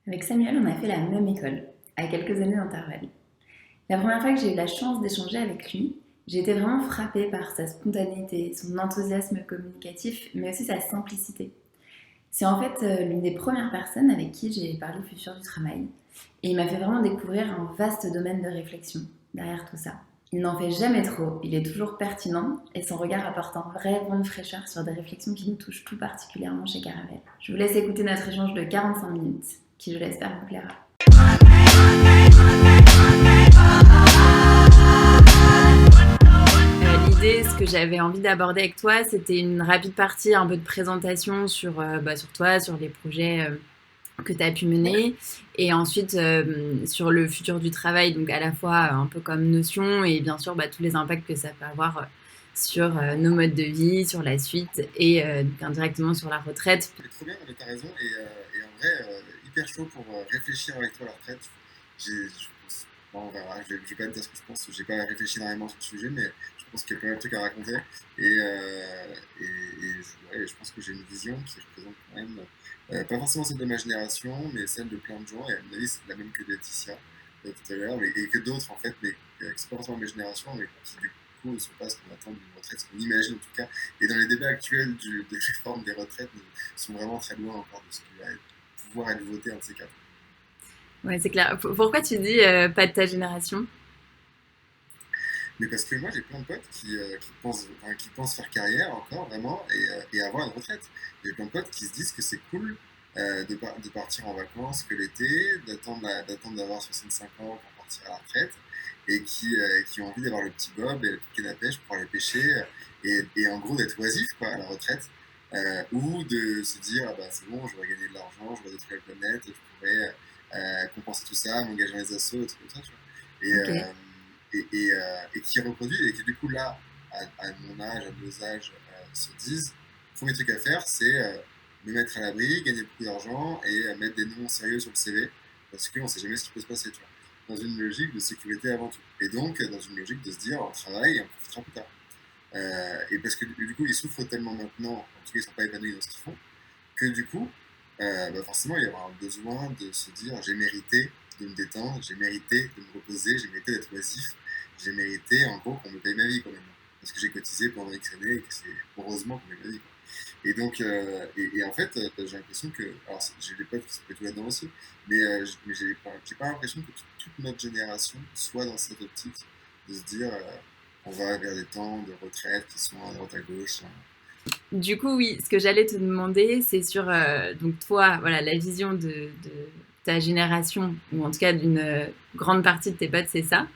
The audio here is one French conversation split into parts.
Avec Samuel, on a fait la même école, à quelques années d'intervalle. La première fois que j'ai eu la chance d'échanger avec lui, j'ai été vraiment frappée par sa spontanéité, son enthousiasme communicatif, mais aussi sa simplicité. C'est en fait l'une des premières personnes avec qui j'ai parlé futur du travail. Et il m'a fait vraiment découvrir un vaste domaine de réflexion derrière tout ça. Il n'en fait jamais trop, il est toujours pertinent et son regard apporte un vrai vent de fraîcheur sur des réflexions qui nous touchent tout particulièrement chez Caravelle. Je vous laisse écouter notre échange de 45 minutes, qui je l'espère vous plaira. L'idée, ce que j'avais envie d'aborder avec toi, c'était une rapide partie, un peu de présentation sur toi, sur les projets que tu as pu mener, et ensuite sur le futur du travail, donc à la fois un peu comme notion, et bien sûr tous les impacts que ça peut avoir sur nos modes de vie, sur la suite, et indirectement sur la retraite. C'est trop bien, mais t'as raison. Et en vrai, hyper chaud pour réfléchir avec toi à la retraite. Bon, on verra, je vais pas te dire ce que je pense. J'ai pas réfléchi énormément sur le sujet, mais je pense qu'il y a pas mal de trucs à raconter. Je pense que j'ai une vision qui représente quand même, pas forcément celle de ma génération, mais celle de plein de gens. Et à mon avis, c'est la même que Laetitia tout à l'heure, et que d'autres en fait, mais c'est pas forcément ma génération, mais qui du coup ne sont pas ce qu'on attend d'une retraite, ce qu'on imagine en tout cas. Et dans les débats actuels des réformes des retraites, sont vraiment très loin encore de ce qui va pouvoir être voté un de ces quatre. Ouais, c'est clair. Pourquoi tu dis pas de ta génération? Mais parce que moi, j'ai plein de potes qui pensent faire carrière encore, vraiment, et avoir une retraite. J'ai plein de potes qui se disent que c'est cool de partir en vacances que l'été, d'attendre d'avoir 65 ans pour partir à la retraite, et qui ont envie d'avoir le petit bob et le petit canne à pêche pour aller pêcher, et en gros d'être oisif quoi, à la retraite, ou de se dire, ah bah, c'est bon, j'aurais gagné de l'argent, j'aurais détruit la planète, je pourrais compenser tout ça, m'engager dans les assos, et tout comme ça, tu vois. Et, Ok. euh, et qui reproduit, et qui du coup là, à mon âge, à nos âges, se disent, le premier truc à faire, c'est me mettre à l'abri, gagner beaucoup d'argent et mettre des noms sérieux sur le CV, parce qu'on ne sait jamais ce qui peut se passer, tu vois. Dans une logique de sécurité avant tout. Et donc, dans une logique de se dire, on travaille et on profitera plus tard. Et parce que du coup, ils souffrent tellement maintenant, en tout cas, ils ne sont pas épanouis dans ce qu'ils font, que du coup, forcément, il y aura un besoin de se dire j'ai mérité de me détendre, j'ai mérité de me reposer, j'ai mérité d'être oisif, j'ai mérité en gros qu'on me paye ma vie quand même. Parce que j'ai cotisé pendant X années et que c'est heureusement qu'on me paye ma vie. Quoi. Et donc, en fait, j'ai l'impression que. Alors, j'ai des potes qui sont plutôt là-dedans aussi, mais j'ai pas l'impression que toute notre génération soit dans cette optique de se dire on va vers des temps de retraite qui sont à droite à gauche. Hein. Du coup, oui, ce que j'allais te demander, c'est sur donc toi, voilà, la vision de ta génération, ou en tout cas d'une grande partie de tes potes, c'est ça.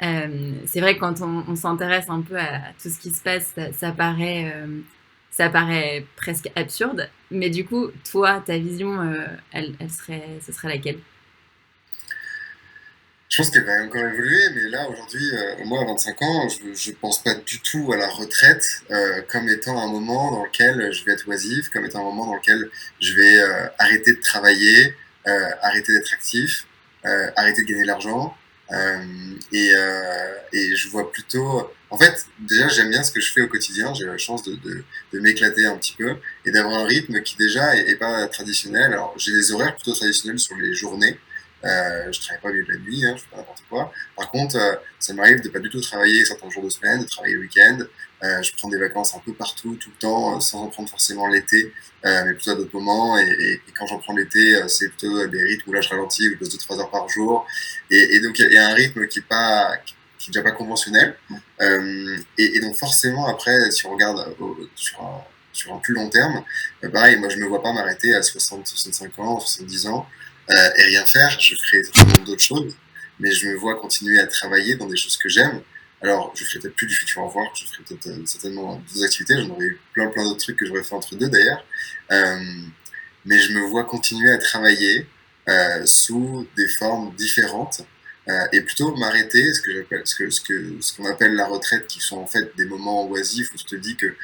C'est vrai que quand on s'intéresse un peu à tout ce qui se passe, ça paraît presque absurde. Mais du coup, toi, ta vision, ce serait laquelle? Je pense qu'elle va encore évoluer, mais là, aujourd'hui, moi, à 25 ans, je pense pas du tout à la retraite comme étant un moment dans lequel je vais être oisif, comme étant un moment dans lequel je vais arrêter de travailler, arrêter d'être actif, arrêter de gagner de l'argent. Et je vois plutôt... En fait, déjà, j'aime bien ce que je fais au quotidien. J'ai la chance de m'éclater un petit peu et d'avoir un rythme qui déjà est pas traditionnel. Alors, j'ai des horaires plutôt traditionnels sur les journées. Je travaille pas au milieu de la nuit, hein, je fais pas n'importe quoi. Par contre, ça m'arrive de pas du tout travailler certains jours de semaine, de travailler le week-end. Je prends des vacances un peu partout, tout le temps, sans en prendre forcément l'été, mais plutôt à d'autres moments. Et quand j'en prends l'été, c'est plutôt des rythmes où là je ralentis, où je bosse 2-3 heures par jour. Et donc il y a un rythme qui est déjà pas conventionnel. Et donc forcément après, si on regarde sur un plus long terme, pareil, moi je me vois pas m'arrêter à 60, 65 ans, 70 ans et rien faire. Je ferai certainement d'autres choses, mais je me vois continuer à travailler dans des choses que j'aime. Alors, je ferai peut-être plus du futur au revoir, je ferai peut-être certainement d'autres activités, j'en aurais eu plein d'autres trucs que j'aurais fait entre deux d'ailleurs. Euh, mais je me vois continuer à travailler sous des formes différentes et plutôt m'arrêter, ce qu'on appelle la retraite, qui sont en fait des moments oisifs où tu te dis que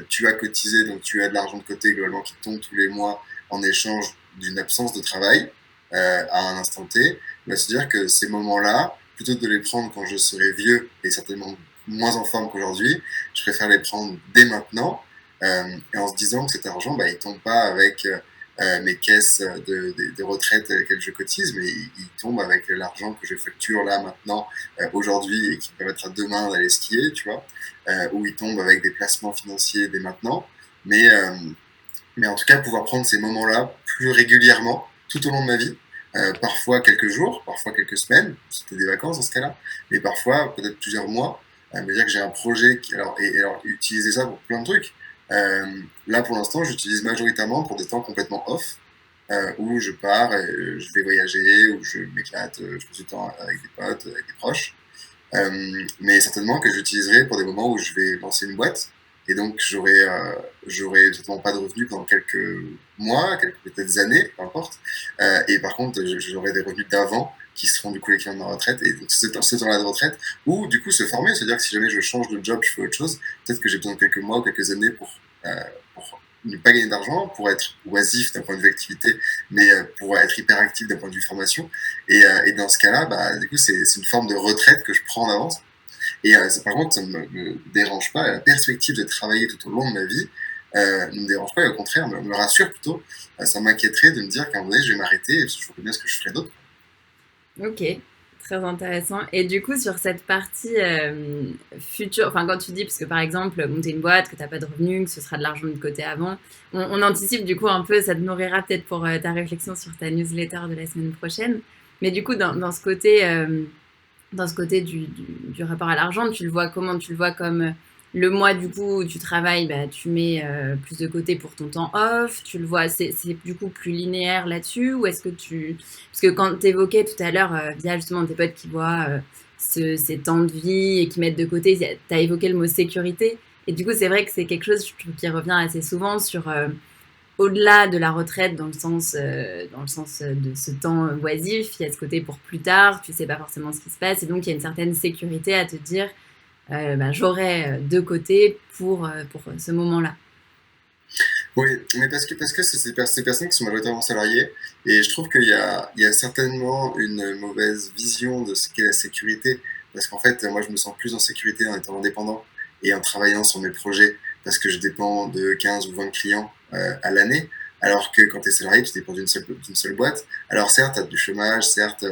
tu as cotisé, donc tu as de l'argent de côté globalement qui tombe tous les mois en échange d'une absence de travail à un instant T, va se dire que ces moments-là, plutôt que de les prendre quand je serai vieux et certainement moins en forme qu'aujourd'hui, je préfère les prendre dès maintenant et en se disant que cet argent, bah, il tombe pas avec mes caisses de retraite auxquelles je cotise, mais ils tombent avec l'argent que je facture là maintenant, aujourd'hui, et qui me permettra demain d'aller skier, tu vois, ou ils tombent avec des placements financiers dès maintenant. Mais, euh, mais en tout cas, pouvoir prendre ces moments-là plus régulièrement, tout au long de ma vie, parfois quelques jours, parfois quelques semaines, c'était des vacances dans ce cas-là, mais parfois peut-être plusieurs mois, me dire que j'ai un projet, alors utiliser ça pour plein de trucs. Euh, Là, pour l'instant, j'utilise majoritairement pour des temps complètement off, où je pars, je vais voyager, où je m'éclate, je passe du temps avec des potes, avec des proches. Mais certainement que j'utiliserai pour des moments où je vais lancer une boîte. Et donc, j'aurai certainement pas de revenus pendant quelques mois, quelques peut-être années, peu importe. Et par contre, j'aurai des revenus d'avant qui seront du coup l'équivalent de ma retraite. Et donc, ce temps-là de retraite, ou du coup se former, c'est-à-dire que si jamais je change de job, je fais autre chose, peut-être que j'ai besoin de quelques mois ou quelques années pour ne pas gagner d'argent, pour être oisif d'un point de vue activité, mais pour être hyperactif d'un point de vue formation. Et dans ce cas-là, bah, du coup, c'est une forme de retraite que je prends en avance. Et par contre, ça ne me dérange pas. La perspective de travailler tout au long de ma vie ne me dérange pas, et au contraire, me rassure plutôt. Ça m'inquiéterait de me dire qu'à un moment donné, je vais m'arrêter et je vois bien ce que je ferai d'autre. Ok, très intéressant. Et du coup, sur cette partie future, enfin quand tu dis, parce que par exemple, monter une boîte, que tu n'as pas de revenus, que ce sera de l'argent de côté avant, on anticipe du coup un peu, ça te nourrira peut-être pour ta réflexion sur ta newsletter de la semaine prochaine. Mais du coup, dans ce côté du rapport à l'argent, tu le vois comment? Tu le vois comme le mois du coup où tu travailles, bah, tu mets plus de côté pour ton temps off. Tu le vois, c'est du coup plus linéaire là-dessus ou est-ce que tu... Parce que quand tu évoquais tout à l'heure, via justement tes potes qui voient ces temps de vie et qui mettent de côté, tu as évoqué le mot sécurité. Et du coup, c'est vrai que c'est quelque chose je trouve, qui revient assez souvent sur au-delà de la retraite dans le sens de ce temps oisif, il y a ce côté pour plus tard, tu sais pas forcément ce qui se passe, et donc il y a une certaine sécurité à te dire, ben, j'aurai de côté pour ce moment-là. Oui, mais parce que c'est ces personnes qui sont majoritairement salariées, et je trouve il y a certainement une mauvaise vision de ce qu'est la sécurité, parce qu'en fait, moi, je me sens plus en sécurité en étant indépendant et en travaillant sur mes projets, parce que je dépends de 15 ou 20 clients à l'année, alors que quand tu es salarié, tu dépends d'une seule boîte. Alors certes, tu as du chômage, certes,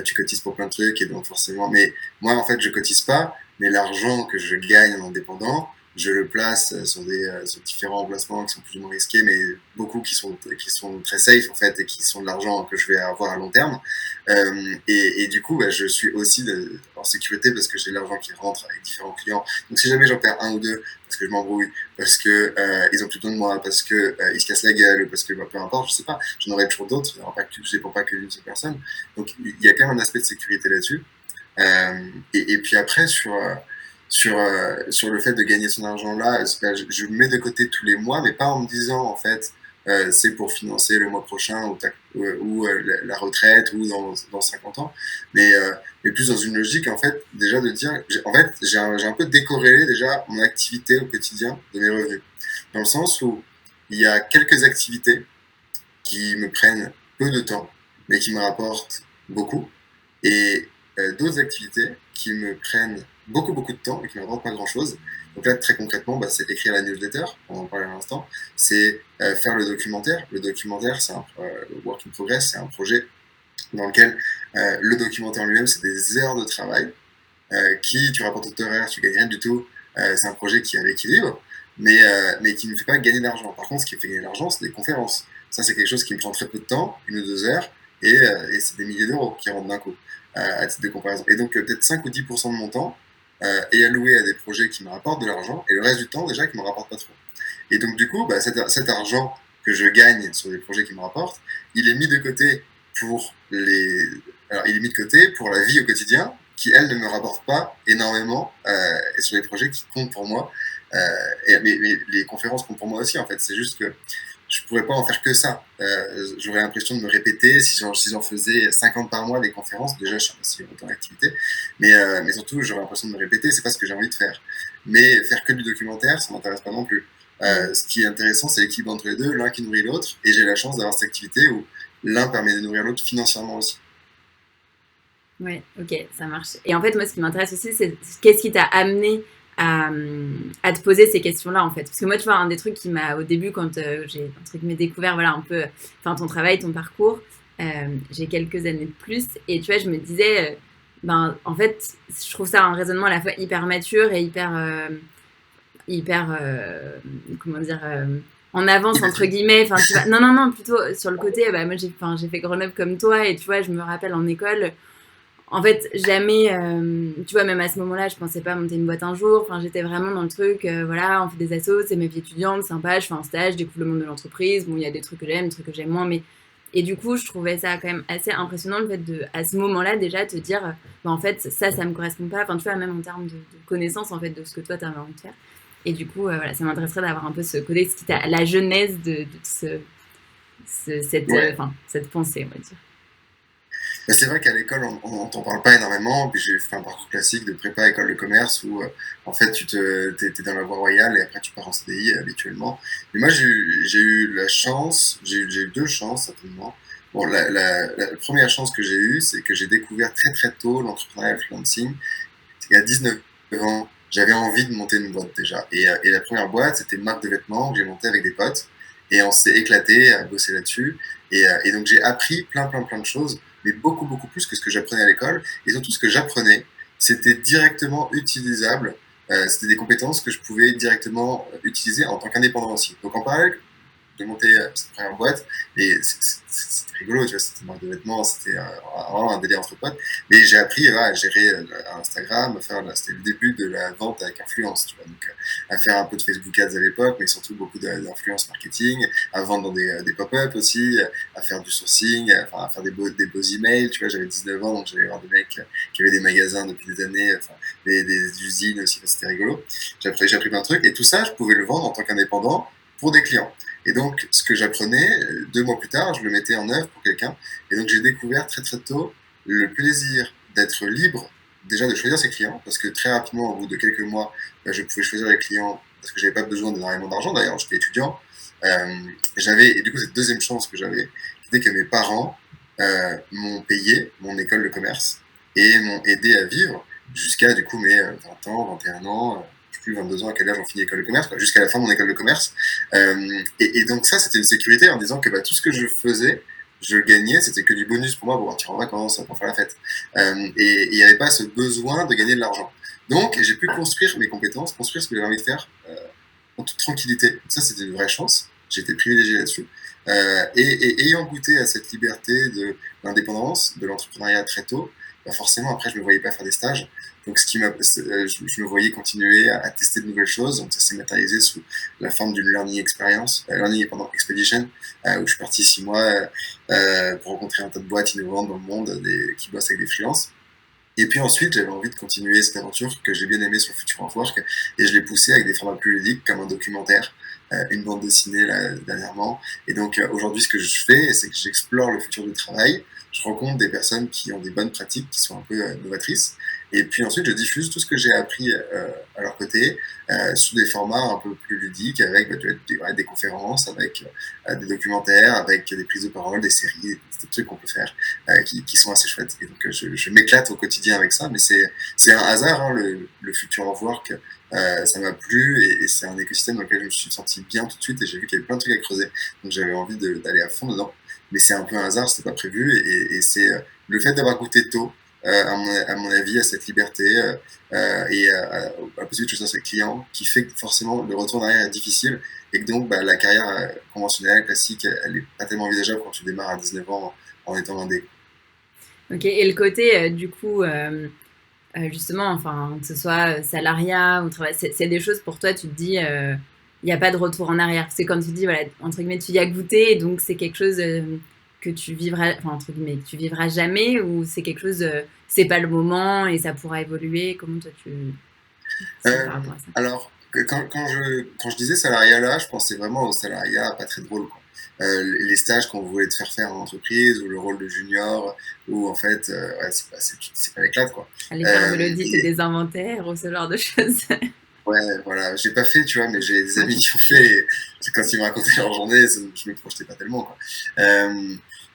tu cotises pour plein de trucs, et donc forcément, mais moi, en fait, je cotise pas, mais l'argent que je gagne en indépendant, je le place sur différents emplacements qui sont plus ou moins risqués, mais beaucoup qui sont très safe en fait et qui sont de l'argent que je vais avoir à long terme. Et du coup, bah, je suis aussi en sécurité parce que j'ai de l'argent qui rentre avec différents clients. Donc si jamais j'en perds un ou deux, parce que je m'embrouille, parce que ils ont plus besoin de moi, parce que ils se cassent la gueule, parce que bah, peu importe, je sais pas, j'en aurai toujours d'autres. Je dépends pas que d'une seule personne. Donc il y a quand même un aspect de sécurité là-dessus. Et puis après, sur le fait de gagner son argent là, je le mets de côté tous les mois, mais pas en me disant en fait c'est pour financer le mois prochain ou la retraite ou dans 50 ans, mais plus dans une logique en fait déjà de dire, en fait j'ai un peu décorrélé déjà mon activité au quotidien de mes revenus, dans le sens où il y a quelques activités qui me prennent peu de temps, mais qui me rapportent beaucoup, et d'autres activités qui me prennent beaucoup de temps et qui ne me rapportent pas grand-chose. Donc là, très concrètement, bah, c'est écrire la newsletter, on en parlait à l'instant, c'est faire le documentaire. Le documentaire, c'est un work in progress, c'est un projet dans lequel le documentaire en lui-même, c'est des heures de travail qui, tu rapportes au horaire, tu gagnes rien du tout. C'est un projet qui a l'équilibre, mais qui ne fait pas gagner d'argent. Par contre, ce qui fait gagner de l'argent, c'est des conférences. Ça, c'est quelque chose qui me prend très peu de temps, 1 ou 2 heures, et c'est des milliers d'euros qui rentrent d'un coup, à titre de comparaison. Et donc, peut-être 5 ou 10% de mon temps est alloué à des projets qui me rapportent de l'argent, et le reste du temps, déjà, qui ne me rapporte pas trop. Et donc, du coup, bah, cet argent que je gagne sur des projets qui me rapportent, il est mis de côté pour les... Alors, il est mis de côté pour la vie au quotidien, qui, elle, ne me rapporte pas énormément, et sur les projets qui comptent pour moi. Mais les conférences comptent pour moi aussi, en fait. C'est juste que je ne pourrais pas en faire que ça. J'aurais l'impression de me répéter si j'en faisais 50 par mois des conférences. Déjà, je suis aussi autant d'activité. Mais surtout, j'aurais l'impression de me répéter. C'est pas ce que j'ai envie de faire. Mais faire que du documentaire, ça m'intéresse pas non plus. Mm. Ce qui est intéressant, c'est l'équilibre entre les deux, l'un qui nourrit l'autre. Et j'ai la chance d'avoir cette activité où l'un permet de nourrir l'autre financièrement aussi. Ouais, ok, ça marche. Et en fait, moi, ce qui m'intéresse aussi, c'est qu'est-ce qui t'a amené à te poser ces questions-là, en fait. Parce que moi, tu vois, un des trucs qui m'a, au début, quand j'ai découvert, voilà, un peu, enfin, ton travail, ton parcours, j'ai quelques années de plus, et tu vois, je me disais, ben, en fait, je trouve ça un raisonnement à la fois hyper mature et hyper, comment dire, en avance, entre Imagine. guillemets. Enfin, tu vois, non, plutôt sur le côté, bah, moi, j'ai fait Grenoble comme toi, et tu vois, je me rappelle en école, en fait, jamais, tu vois, même à ce moment-là, je pensais pas monter une boîte un jour. Enfin, j'étais vraiment dans le truc, voilà, on fait des assos, c'est ma vie étudiante, sympa, je fais un stage, je découvre le monde de l'entreprise. Bon, il y a des trucs que j'aime, des trucs que j'aime moins, mais. Et du coup, je trouvais ça quand même assez impressionnant, le fait de, à ce moment-là, déjà, te dire, bah, en fait, ça me correspond pas. Enfin, tu vois, même en termes de connaissance, en fait, de ce que toi, tu avais envie de faire. Et du coup, voilà, ça m'intéresserait d'avoir un peu ce côté, la genèse de Ouais. cette pensée, on va dire. Mais c'est vrai qu'à l'école, on t'en parle pas énormément. Puis j'ai fait un parcours classique de prépa école de commerce où, en fait, t'es dans la voie royale et après tu pars en CDI habituellement. Mais moi, j'ai eu la chance, j'ai eu deux chances certainement. Bon, la première chance que j'ai eue, c'est que j'ai découvert très très tôt l'entrepreneuriat et le freelancing. C'est qu'à 19 ans, j'avais envie de monter une boîte déjà. Et la première boîte, c'était une marque de vêtements que j'ai montée avec des potes. Et on s'est éclaté à bosser là-dessus. Et donc j'ai appris plein de choses, mais beaucoup plus que ce que j'apprenais à l'école. Et surtout, ce que j'apprenais, c'était directement utilisable. C'était des compétences que je pouvais directement utiliser en tant qu'indépendant aussi. Donc en parallèle de monter cette première boîte. Et c'était rigolo, tu vois, c'était une marque de vêtements, c'était vraiment un délire entre potes. Mais j'ai appris à gérer Instagram, c'était le début de la vente avec influence, tu vois. Donc, à faire un peu de Facebook Ads à l'époque, mais surtout beaucoup d'influence marketing, à vendre dans des pop-up aussi, à faire du sourcing, enfin, à faire des beaux emails, tu vois. J'avais 19 ans, donc j'allais voir des mecs qui avaient des magasins depuis des années, enfin, des usines aussi, enfin, c'était rigolo. J'ai appris plein de trucs, et tout ça, je pouvais le vendre en tant qu'indépendant pour des clients. Et donc, ce que j'apprenais, 2 mois plus tard, je le mettais en œuvre pour quelqu'un. Et donc, j'ai découvert très tôt le plaisir d'être libre, déjà de choisir ses clients, parce que très rapidement, au bout de quelques mois, je pouvais choisir les clients parce que j'avais pas besoin d'énormément d'argent. D'ailleurs, j'étais étudiant. Et du coup, cette deuxième chance que j'avais, c'était que mes parents m'ont payé mon école de commerce et m'ont aidé à vivre jusqu'à du coup mes 20 ans, 21 ans, je sais plus 22 ans à quel âge on finit l'école de commerce, jusqu'à la fin de mon école de commerce. Et donc ça, c'était une sécurité en disant que bah, tout ce que je faisais, je le gagnais, c'était que du bonus pour moi pour partir en vacances, pour faire la fête. Et il n'y avait pas ce besoin de gagner de l'argent. Donc j'ai pu construire mes compétences, construire ce que j'avais envie de faire en toute tranquillité. Ça, c'était une vraie chance. J'ai été privilégié là-dessus. Et ayant goûté à cette liberté de l'indépendance, de l'entrepreneuriat très tôt, bah forcément, après, je ne me voyais pas faire des stages. Donc, je me voyais continuer à tester de nouvelles choses. Donc, ça s'est matérialisé sous la forme d'une learning experience, expedition, où je suis parti 6 mois pour rencontrer un tas de boîtes innovantes dans le monde qui bossent avec des freelances. Et puis ensuite, j'avais envie de continuer cette aventure que j'ai bien aimée sur Future of Work, et je l'ai poussée avec des formats plus ludiques, comme un documentaire, une bande dessinée là, dernièrement. Et donc aujourd'hui, ce que je fais, c'est que j'explore le futur du travail. Je rencontre des personnes qui ont des bonnes pratiques, qui sont un peu novatrices. Et puis ensuite, je diffuse tout ce que j'ai appris à leur côté, sous des formats un peu plus ludiques, avec des conférences, avec des documentaires, avec des prises de parole, des séries, des trucs qu'on peut faire qui sont assez chouettes. Et donc je m'éclate au quotidien avec ça, mais c'est un hasard, hein, le Future of Work. Ça m'a plu et c'est un écosystème dans lequel je me suis senti bien tout de suite et j'ai vu qu'il y avait plein de trucs à creuser. Donc j'avais envie d'aller à fond dedans. Mais c'est un peu un hasard, c'était pas prévu et c'est le fait d'avoir goûté tôt, à mon avis, à cette liberté et à la possibilité de choisir ses clients qui fait que forcément le retour en arrière est difficile et que donc bah, la carrière conventionnelle, classique, elle est pas tellement envisageable quand tu démarres à 19 ans en étant indé. Ok, et le côté, du coup, justement, enfin, que ce soit salariat ou travail, c'est des choses pour toi, tu te dis, il n'y a pas de retour en arrière. C'est quand tu dis, voilà, entre guillemets, tu y as goûté, et donc c'est quelque chose que tu vivras, enfin, entre guillemets, que tu vivras jamais, ou c'est quelque chose, c'est pas le moment et ça pourra évoluer. Comment toi tu sens Euh, par rapport à ça? alors, quand je disais salariat là, je pensais vraiment au salariat pas très drôle, quoi. Les stages qu'on voulait te faire faire en entreprise, ou le rôle de junior, où en fait, ouais, c'est pas l'éclate, quoi. Aller faire de Euh, l'audit et et, des inventaires ou ce genre de choses. ouais, voilà, j'ai pas fait, tu vois, mais j'ai des amis Ouais. qui ont fait, et quand ils me racontaient leur journée, je me projetais pas tellement, quoi.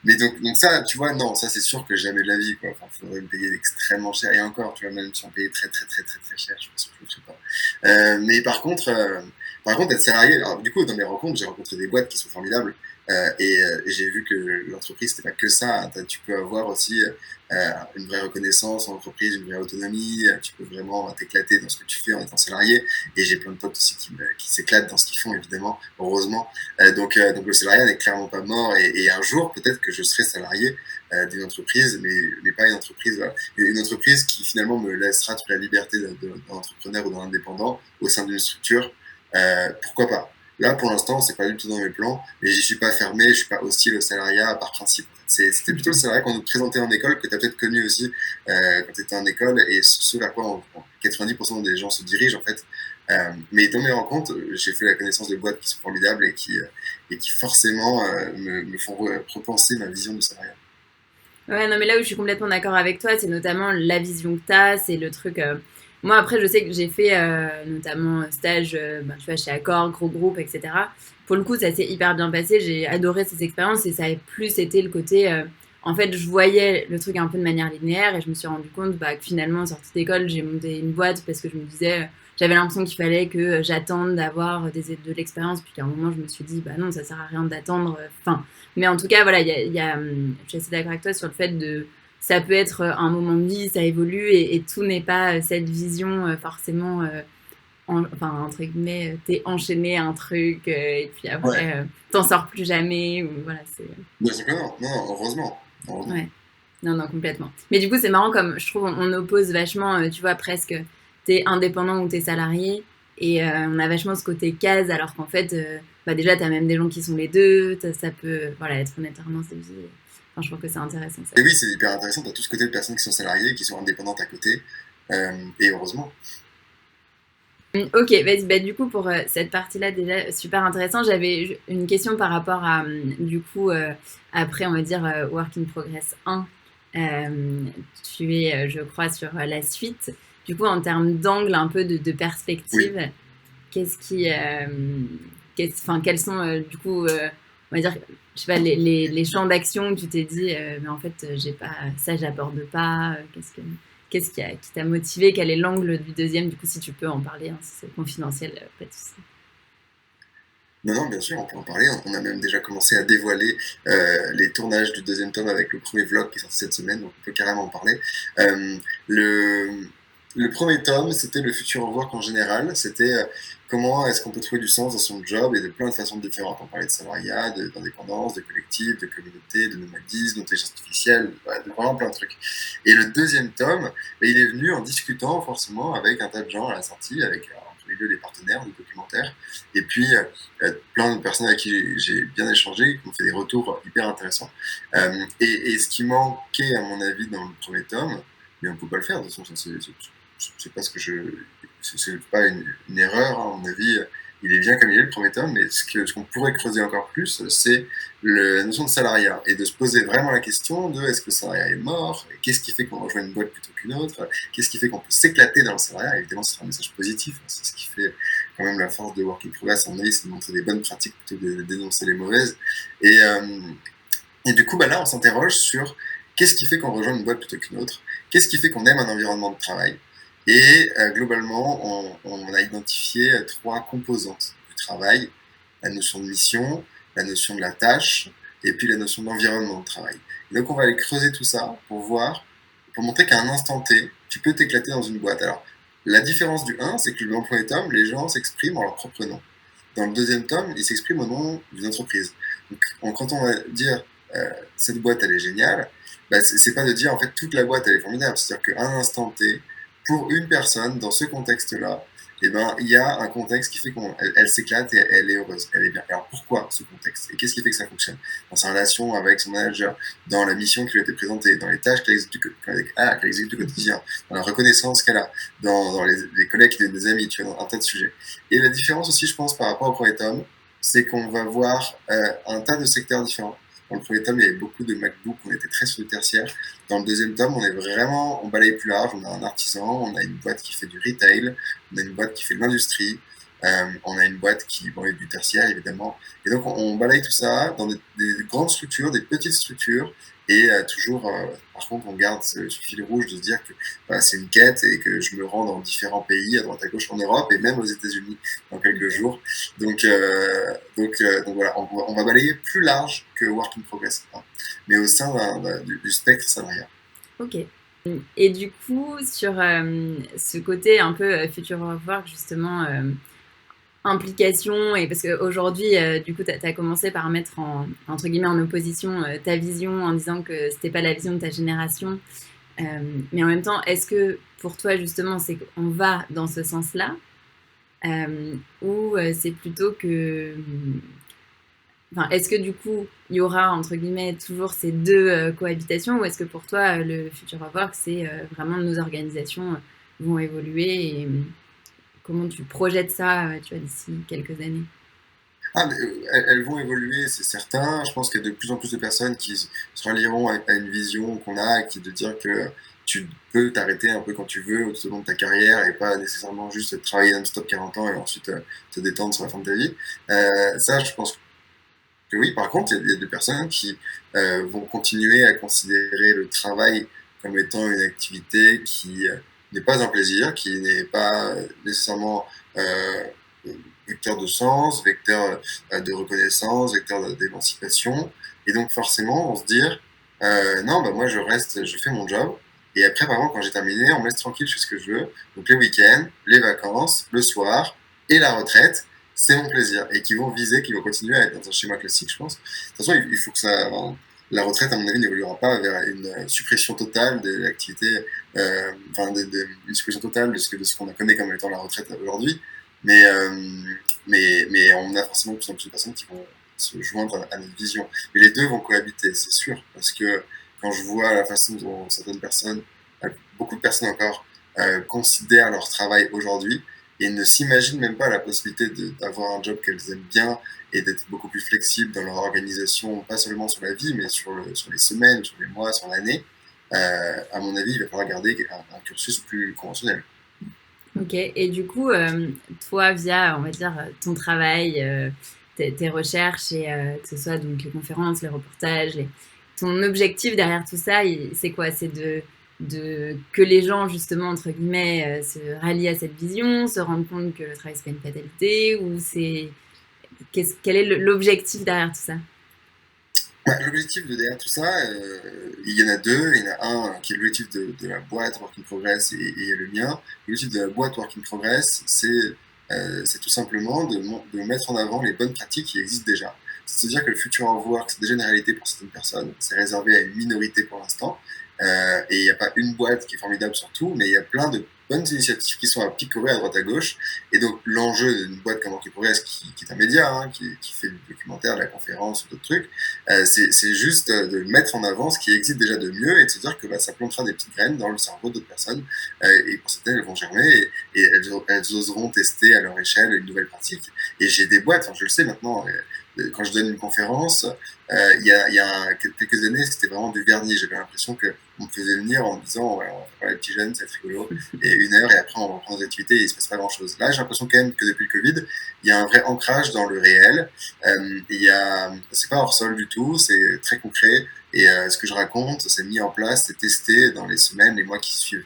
Mais donc ça, tu vois, non, ça c'est sûr que jamais de la vie, quoi. Enfin, faudrait me payer extrêmement cher. Et encore, tu vois, même si on payait très très très très très cher, je pense que je le ferais pas. Mais par contre, être salarié, alors du coup, dans mes rencontres, j'ai rencontré des boîtes qui sont formidables. Et j'ai vu que l'entreprise, c'était pas que ça. Tu peux avoir aussi une vraie reconnaissance en entreprise, une vraie autonomie. Tu peux vraiment t'éclater dans ce que tu fais en étant salarié. Et j'ai plein de potes aussi qui s'éclatent dans ce qu'ils font, évidemment, heureusement. Donc le salariat n'est clairement pas mort. Et un jour, peut-être que je serai salarié d'une entreprise, mais pas une entreprise, voilà. Une entreprise qui finalement me laissera toute la liberté d'un entrepreneur ou d'un indépendant au sein d'une structure. Pourquoi pas? Là, pour l'instant, c'est pas du tout dans mes plans, mais j'y suis pas fermé, je suis pas hostile au salariat par principe. C'était plutôt le salariat qu'on nous présentait en école, que tu as peut-être connu aussi quand tu étais en école, et ce vers quoi 90% des gens se dirigent en fait. Mais dans mes rencontres, j'ai fait la connaissance de boîtes qui sont formidables et qui forcément me font repenser ma vision du salariat. Ouais, non, mais là où je suis complètement d'accord avec toi, c'est notamment la vision que tu as, c'est le truc. Moi, après, je sais que j'ai fait notamment un stage ben, tu vois, chez Accor, gros groupe, etc. Pour le coup, ça s'est hyper bien passé. J'ai adoré ces expériences et ça a plus été le côté. En fait, je voyais le truc un peu de manière linéaire et je me suis rendu compte bah, que finalement, en sortie d'école, j'ai monté une boîte parce que je me disais. J'avais l'impression qu'il fallait que j'attende d'avoir de l'expérience, puis qu'à un moment, je me suis dit, bah non, ça sert à rien d'attendre. Enfin, mais en tout cas, voilà, je suis assez d'accord avec toi sur le fait de. Ça peut être un moment de vie, ça évolue et tout n'est pas cette vision forcément. Enfin, entre guillemets, t'es enchaîné à un truc et puis Ouais, après, t'en sors plus jamais. Ou, voilà, c'est. bien sûr que non, non, heureusement. Heureusement. Ouais. Non, non, complètement. Mais du coup, c'est marrant comme je trouve on oppose vachement, tu vois, presque t'es indépendant ou t'es salarié. Et on a vachement ce côté case, alors qu'en fait, bah déjà, t'as même des gens qui sont les deux. Ça peut voilà, être une alternance de vie. Enfin, je trouve que c'est intéressant ça. Et oui, c'est hyper intéressant, tu as tout ce côté de personnes qui sont salariées, qui sont indépendantes à côté, et heureusement. Ok, vas-y, bah, du coup, pour cette partie-là, déjà, super intéressant. J'avais une question par rapport à, du coup, après, on va dire, Work in Progress 1. Euh, Tu es, je crois, sur la suite. Du coup, en termes d'angle, un peu de Oui. perspective, qu'est-ce qui, enfin, quels sont, du coup, on va dire, je sais pas, les champs d'action où tu t'es dit, mais en fait, j'ai pas, ça, j'aborde pas. Qui t'a motivé? Quel est l'angle du deuxième? Du coup, si tu peux en parler, hein, si c'est confidentiel, pas de souci. Non, non, bien sûr, on peut en parler. On a même déjà commencé à dévoiler les tournages du deuxième tome avec le premier vlog qui est sorti cette semaine, donc on peut carrément en parler. Euh, le, le premier tome, c'était le futur work en général. C'était comment est-ce qu'on peut trouver du sens dans son job et de plein de façons différentes. On parlait de salariat, d'indépendance, de collectif, de communauté, de nomadisme, d'intelligence artificielle, ouais, de vraiment plein de trucs. Et le deuxième tome, ben, il est venu en discutant forcément avec un tas de gens à la sortie, avec entre les deux les partenaires du documentaire. Et puis, plein de personnes avec qui j'ai bien échangé, qui m'ont fait des retours hyper intéressants. Et ce qui manquait, à mon avis, dans le premier tome, mais on ne peut pas le faire, de toute façon, c'est pas ce que je. C'est pas une erreur, hein, à mon avis. Il est bien comme il est, le premier tome, mais ce qu'on pourrait creuser encore plus, c'est la notion de salariat et de se poser vraiment la question de est-ce que le salariat est mort, qu'est-ce qui fait qu'on rejoint une boîte plutôt qu'une autre, qu'est-ce qui fait qu'on peut s'éclater dans le salariat. Évidemment, c'est un message positif, hein, c'est ce qui fait quand même la force de Working Progress, à mon avis, c'est de montrer des bonnes pratiques plutôt que de dénoncer les mauvaises. Et, euh, et du coup, bah là, on s'interroge sur qu'est-ce qui fait qu'on rejoint une boîte plutôt qu'une autre, qu'est-ce qui fait qu'on aime un environnement de travail. Et globalement, on a identifié trois composantes du travail, la notion de mission, la notion de la tâche, et puis la notion d'environnement de travail. Et donc on va aller creuser tout ça pour voir, pour montrer qu'à un instant T, tu peux t'éclater dans une boîte. Alors, la différence du 1, c'est que dans le premier tome, les gens s'expriment en leur propre nom. Dans le deuxième tome, ils s'expriment au nom d'une entreprise. Donc, quand on va dire cette boîte elle est géniale, bah, c'est pas de dire en fait toute la boîte elle est formidable. C'est-à-dire qu'à un instant T, pour une personne dans ce contexte-là, eh ben, il y a un contexte qui fait qu'elle s'éclate et elle est heureuse, elle est bien. Alors pourquoi ce contexte? Et qu'est-ce qui fait que ça fonctionne? Dans sa relation avec son manager, dans la mission qui lui a été présentée, dans les tâches qu'elle exécute au quotidien, dans la reconnaissance qu'elle a, dans les collègues et des amis, tu vois, dans un tas de sujets. Et la différence aussi, je pense, par rapport au premier tome, c'est qu'on va voir un tas de secteurs différents. Dans le premier tome, il y avait beaucoup de MacBook, on était très sur le tertiaire. Dans le deuxième tome, on est vraiment, on balaye plus large, on a un artisan, on a une boîte qui fait du retail, on a une boîte qui fait de l'industrie, On a une boîte qui est du tertiaire, évidemment. Et donc, on balaye tout ça dans des grandes structures, des petites structures, et toujours, par contre, on garde ce fil rouge de se dire que voilà, c'est une quête et que je me rends dans différents pays, à droite à gauche en Europe et même aux États-Unis dans quelques Ok. jours. Donc voilà, on va balayer plus large que Work in Progress, hein, mais au sein du spectre salarial. Ok. Et du coup, sur ce côté un peu future of work, justement, implication, et parce qu'aujourd'hui, du coup, tu as commencé par mettre entre guillemets en opposition ta vision en disant que c'était pas la vision de ta génération. Euh, mais en même temps, est-ce que pour toi, justement, c'est qu'on va dans ce sens-là ou c'est plutôt que enfin, est-ce que du coup, il y aura, entre guillemets, toujours ces deux cohabitations ou est-ce que pour toi, le future of work, c'est vraiment nos organisations vont évoluer et comment tu projettes ça, tu vois, d'ici quelques années? Ah, mais, elles vont évoluer, c'est certain. Je pense qu'il y a de plus en plus de personnes qui se rallieront à une vision qu'on a, qui est de dire que tu peux t'arrêter un peu quand tu veux tout au long de ta carrière et pas nécessairement juste travailler non-stop 40 ans et ensuite te détendre sur la fin de ta vie. Ça, je pense que oui. Par contre, il y a des personnes qui vont continuer à considérer le travail comme étant une activité qui n'est pas un plaisir, qui n'est pas nécessairement euh, vecteur de sens, vecteur de reconnaissance, vecteur d'émancipation. Et donc forcément, on se dit, non, bah moi je reste, je fais mon job. Et après, par exemple, quand j'ai terminé, on me laisse tranquille, je fais ce que je veux. Donc les week-ends, les vacances, le soir et la retraite, c'est mon plaisir. Et qui vont viser, qui vont continuer à être dans un schéma classique, je pense. De toute façon, il faut que ça. La retraite, à mon avis, n'évoluera pas vers une suppression totale de l'activité, une suppression totale de ce qu'on connaît comme étant la retraite aujourd'hui. Mais, mais on a forcément de plus en plus de personnes qui vont se joindre à notre vision. Et les deux vont cohabiter, c'est sûr. Parce que quand je vois la façon dont certaines personnes, beaucoup de personnes encore, considèrent leur travail aujourd'hui et ne s'imaginent même pas la possibilité d'avoir un job qu'elles aiment bien et d'être beaucoup plus flexibles dans leur organisation, pas seulement sur la vie, mais sur les semaines, sur les mois, sur l'année, à mon avis, il va falloir garder un cursus plus conventionnel. Ok, et du coup, toi, via, on va dire, ton travail, tes recherches, et que ce soit donc les conférences, les reportages, ton objectif derrière tout ça, c'est quoi? C'est que les gens, justement, entre guillemets, se rallient à cette vision, se rendent compte que le travail, c'est pas une fatalité, ou quel est l'objectif derrière tout ça? Bah, l'objectif derrière tout ça, il y en a deux. Il y en a un qui est l'objectif de la boîte Work in Progress et il y a le mien. L'objectif de la boîte Work in Progress, c'est tout simplement de mettre en avant les bonnes pratiques qui existent déjà. C'est de se dire que le future of work, c'est déjà une réalité pour certaines personnes. C'est réservé à une minorité pour l'instant. Et il n'y a pas une boîte qui est formidable sur tout, mais il y a plein de bonnes initiatives qui sont à picorer à droite à gauche. Et donc l'enjeu d'une boîte comme Work in Progress, qui est un média, hein, qui fait du documentaire, de la conférence ou d'autres trucs, c'est juste de mettre en avant ce qui existe déjà de mieux et de se dire que bah, ça plantera des petites graines dans le cerveau d'autres personnes et pour certaines elles vont germer et elles oseront tester à leur échelle une nouvelle pratique. Et j'ai des boîtes, hein, je le sais maintenant, quand je donne une conférence, il y a quelques années c'était vraiment du vernis. J'avais l'impression qu'on me faisait venir en me disant ouais, on va faire parler de petits jeunes, c'est rigolo, et 1 heure et après on reprend nos activités et il ne se passe pas grand chose. Là j'ai l'impression quand même que depuis le Covid, il y a un vrai ancrage dans le réel. C'est pas hors sol du tout, c'est très concret. Et ce que je raconte, c'est mis en place, c'est testé dans les semaines, les mois qui suivent.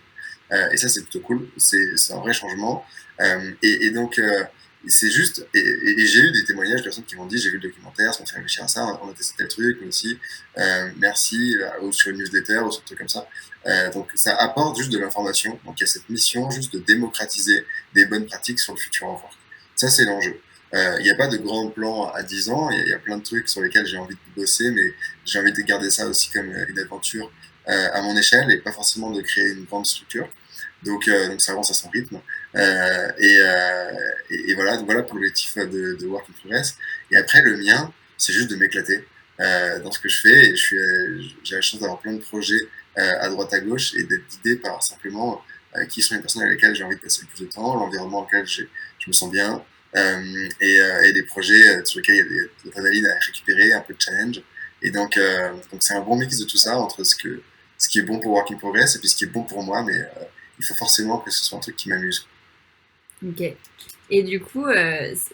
Et ça, c'est plutôt cool. C'est un vrai changement. Et donc, c'est juste. Et j'ai eu des témoignages de personnes qui m'ont dit j'ai vu le documentaire, ça m'a fait réfléchir à ça, on a testé tel truc, mais aussi merci, ou sur une newsletter, ou sur un truc comme ça. Donc, ça apporte juste de l'information. Donc, il y a cette mission juste de démocratiser des bonnes pratiques sur le futur of work. Ça, c'est l'enjeu. Il n'y a pas de grand plan à 10 ans, il y a plein de trucs sur lesquels j'ai envie de bosser, mais j'ai envie de garder ça aussi comme une aventure à mon échelle et pas forcément de créer une grande structure. Donc ça avance à son rythme. Et voilà, donc voilà pour l'objectif de Work in Progress. Et après, le mien, c'est juste de m'éclater dans ce que je fais. Et j'ai la chance d'avoir plein de projets à droite à gauche et d'être guidé par simplement qui sont les personnes avec lesquelles j'ai envie de passer le plus de temps, l'environnement dans lequel je me sens bien, et des projets sur lesquels il y a de l'adrénaline à récupérer, un peu de challenge. Et donc c'est un bon mix de tout ça entre ce qui est bon pour Work in Progress et puis ce qui est bon pour moi, mais il faut forcément que ce soit un truc qui m'amuse. Ok. Et du coup,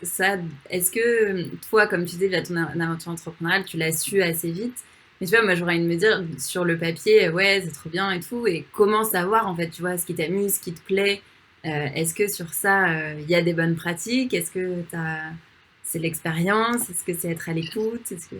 ça, est-ce que toi, comme tu dis, là, ton aventure entrepreneuriale, tu l'as su assez vite. Mais tu vois, moi, j'aurais envie de me dire, sur le papier, ouais, c'est trop bien et tout. Et comment savoir, en fait, tu vois, ce qui t'amuse, ce qui te plaît. Est-ce que sur ça, il y a des bonnes pratiques? Est-ce que c'est l'expérience? Est-ce que c'est être à l'écoute? Est-ce que...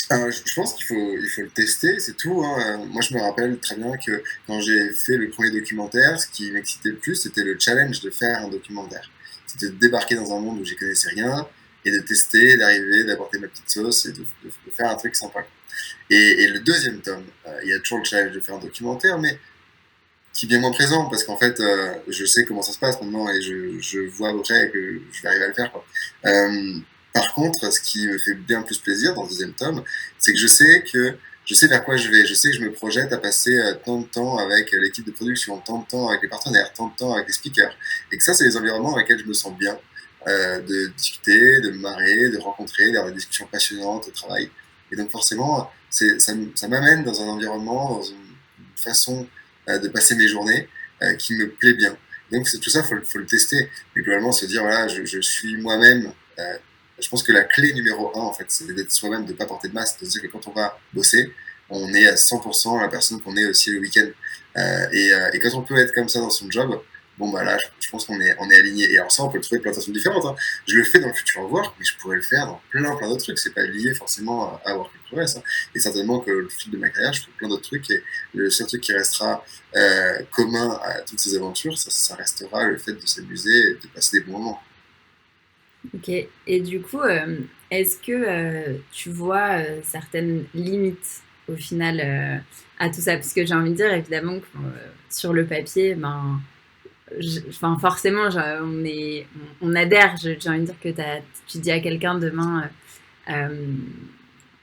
Je pense il faut le tester, c'est tout, hein. Moi, je me rappelle très bien que quand j'ai fait le premier documentaire, ce qui m'excitait le plus, c'était le challenge de faire un documentaire. C'était de débarquer dans un monde où j'y connaissais rien et de tester, d'arriver, d'apporter ma petite sauce et de faire un truc sympa. Et le deuxième tome, il y a toujours le challenge de faire un documentaire, mais qui est bien moins présent parce qu'en fait, je sais comment ça se passe maintenant et je vois à peu près que je vais arriver à le faire, quoi. Par contre, ce qui me fait bien plus plaisir dans le deuxième tome, c'est que je sais vers quoi je vais. Je sais que je me projette à passer tant de temps avec l'équipe de production, tant de temps avec les partenaires, tant de temps avec les speakers. Et que ça, c'est les environnements dans lesquels je me sens bien, de discuter, de me marrer, de rencontrer, d'avoir des discussions passionnantes au travail. Et donc forcément, ça m'amène dans un environnement, dans une façon de passer mes journées qui me plaît bien. Donc tout ça, faut le tester. Mais globalement, se dire, voilà, je suis moi-même. Je pense que la clé numéro un, en fait, c'est d'être soi-même, de ne pas porter de masque, de se dire que quand on va bosser, on est à 100% la personne qu'on est aussi le week-end. Et quand on peut être comme ça dans son job, bon, bah là, je pense on est aligné. Et alors ça, on peut le trouver de plein de façons différentes, hein. Je le fais dans le futur work, mais je pourrais le faire dans plein d'autres trucs. C'est pas lié forcément à Work in Progress, hein. Et certainement que le fil de ma carrière, je fais plein d'autres trucs. Et le seul truc qui restera commun à toutes ces aventures, ça restera le fait de s'amuser et de passer des bons moments. Ok. Et du coup, est-ce que tu vois certaines limites au final à tout ça? Parce que j'ai envie de dire, évidemment, que sur le papier, ben, enfin, forcément, on adhère. J'ai envie de dire que tu dis à quelqu'un demain, euh,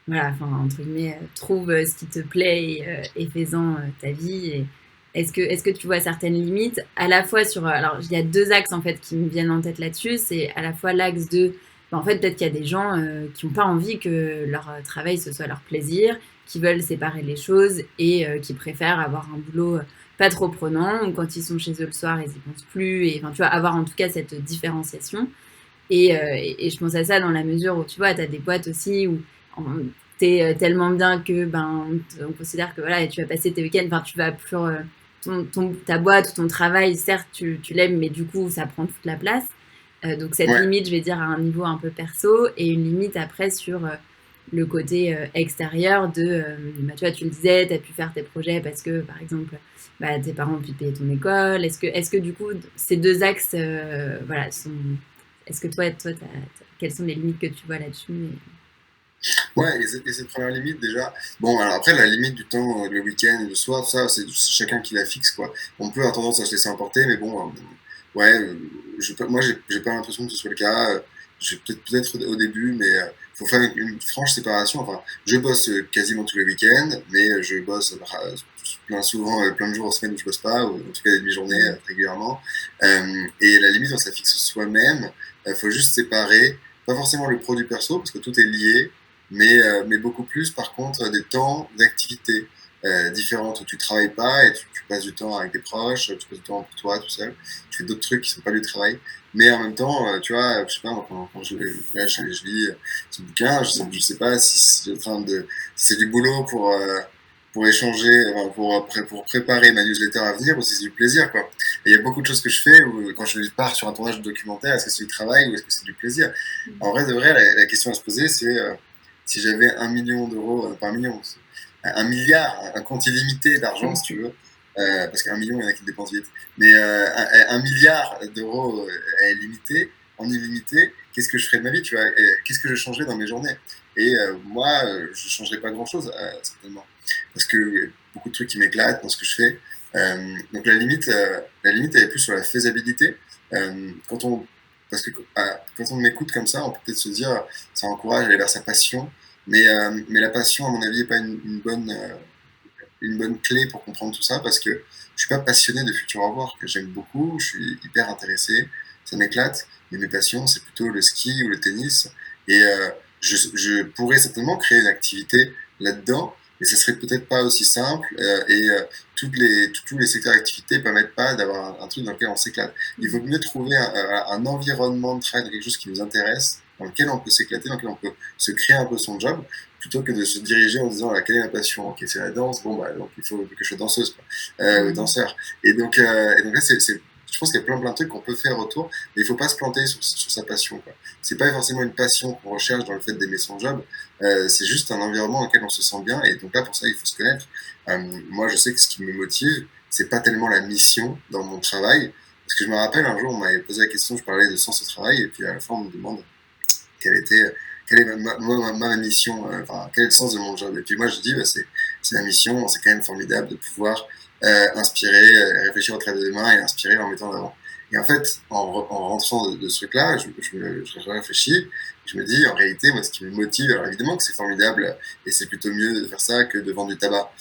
voilà, enfin, entre guillemets, trouve ce qui te plaît et fais-en ta vie. Et est-ce que tu vois certaines limites à la fois sur... Alors, il y a deux axes en fait qui me viennent en tête là-dessus. C'est à la fois l'axe de... ben, en fait, peut-être qu'il y a des gens qui n'ont pas envie que leur travail, ce soit leur plaisir, qui veulent séparer les choses et qui préfèrent avoir un boulot pas trop prenant, ou quand ils sont chez eux le soir, ils y pensent plus. Et enfin, tu vois, avoir en tout cas cette différenciation. Et je pense à ça dans la mesure où, tu vois, tu as des boîtes aussi où t'es tellement bien que ben, on considère que voilà, tu vas passer tes week-ends, enfin, tu vas plus. Ta boîte ou ton travail, certes, tu l'aimes, mais du coup, ça prend toute la place. Donc, cette Ouais, limite, je vais dire, à un niveau un peu perso et une limite après sur le côté extérieur de. Bah, tu vois, tu le disais, tu as pu faire tes projets parce que, par exemple, bah, tes parents ont pu payer ton école. Est-ce que du coup, ces deux axes voilà, sont est-ce que quelles sont les limites que tu vois là-dessus ouais, et cette première limite déjà. Bon, alors après, la limite du temps, le week-end, le soir, ça, c'est chacun qui la fixe, quoi. On peut avoir tendance à se laisser emporter, mais bon, ouais, moi, j'ai pas l'impression que ce soit le cas. Peut-être au début, mais faut faire une franche séparation. Enfin, je bosse quasiment tous les week-ends, mais je bosse souvent plein de jours en semaine où je bosse pas, ou en tout cas des demi-journées Mm. régulièrement. Et la limite, on se la fixe soi-même. Faut juste séparer, pas forcément le pro du perso, parce que tout est lié, mais beaucoup plus par contre des temps d'activité différentes où tu travailles pas et tu passes du temps avec des proches, tu passes du temps pour toi tout seul, tu fais d'autres trucs qui sont pas du travail, mais en même temps, tu vois, je sais pas, quand je lis ce bouquin, je sais pas si c'est en train de, si c'est du boulot pour échanger, enfin, pour préparer ma newsletter à venir ou si c'est du plaisir, quoi. Et il y a beaucoup de choses que je fais où, quand je pars sur un tournage de documentaire, est-ce que c'est du travail ou est-ce que c'est du plaisir? En vrai, de vrai, la question à se poser, c'est si j'avais 1 million d'euros, pas 1 million, un milliard, un compte illimité d'argent, si tu veux, parce qu'un million, il y en a qui dépensent vite, mais 1 milliard d'euros limité, en illimité, qu'est-ce que je ferais de ma vie, tu vois, qu'est-ce que je changerais dans mes journées? Et moi, je ne changerais pas grand-chose, certainement, parce que beaucoup de trucs qui m'éclatent dans ce que je fais. Donc la limite, elle est plus sur la faisabilité. Quand on, parce que quand on m'écoute comme ça, on peut peut-être se dire, ça encourage à aller vers sa passion, mais la passion, à mon avis, n'est pas une bonne clé pour comprendre tout ça, parce que je suis pas passionné de futur work, que j'aime beaucoup, je suis hyper intéressé, ça m'éclate, mais mes passions, c'est plutôt le ski ou le tennis, et je pourrais certainement créer une activité là-dedans, mais ça serait peut-être pas aussi simple, et tous les secteurs d'activité ne permettent pas d'avoir un truc dans lequel on s'éclate. Il vaut mieux trouver un environnement de travail, quelque chose qui nous intéresse, dans lequel on peut s'éclater, dans lequel on peut se créer un peu son job, plutôt que de se diriger en disant quelle est ma passion. Ok, c'est la danse, bon, bah, donc il faut que je sois danseuse, quoi, danseur. Et donc là, je pense qu'il y a plein de trucs qu'on peut faire autour, mais il ne faut pas se planter sur sa passion, quoi. C'est pas forcément une passion qu'on recherche dans le fait d'aimer son job, c'est juste un environnement dans lequel on se sent bien, et donc là, pour ça, il faut se connaître. Moi, je sais que ce qui me motive, c'est pas tellement la mission dans mon travail, parce que je me rappelle un jour, on m'avait posé la question, je parlais de sens au travail, et puis à la fin, on me demande quelle était, quelle est ma mission, enfin, quel est le sens de mon job. Et puis moi, je dis, bah, c'est la mission, c'est quand même formidable de pouvoir inspirer, réfléchir au travail de demain et inspirer en mettant en avant. Et en fait, en rentrant de ce truc-là, je réfléchis, je me dis, en réalité, moi, ce qui me motive, alors évidemment que c'est formidable et c'est plutôt mieux de faire ça que de vendre du tabac.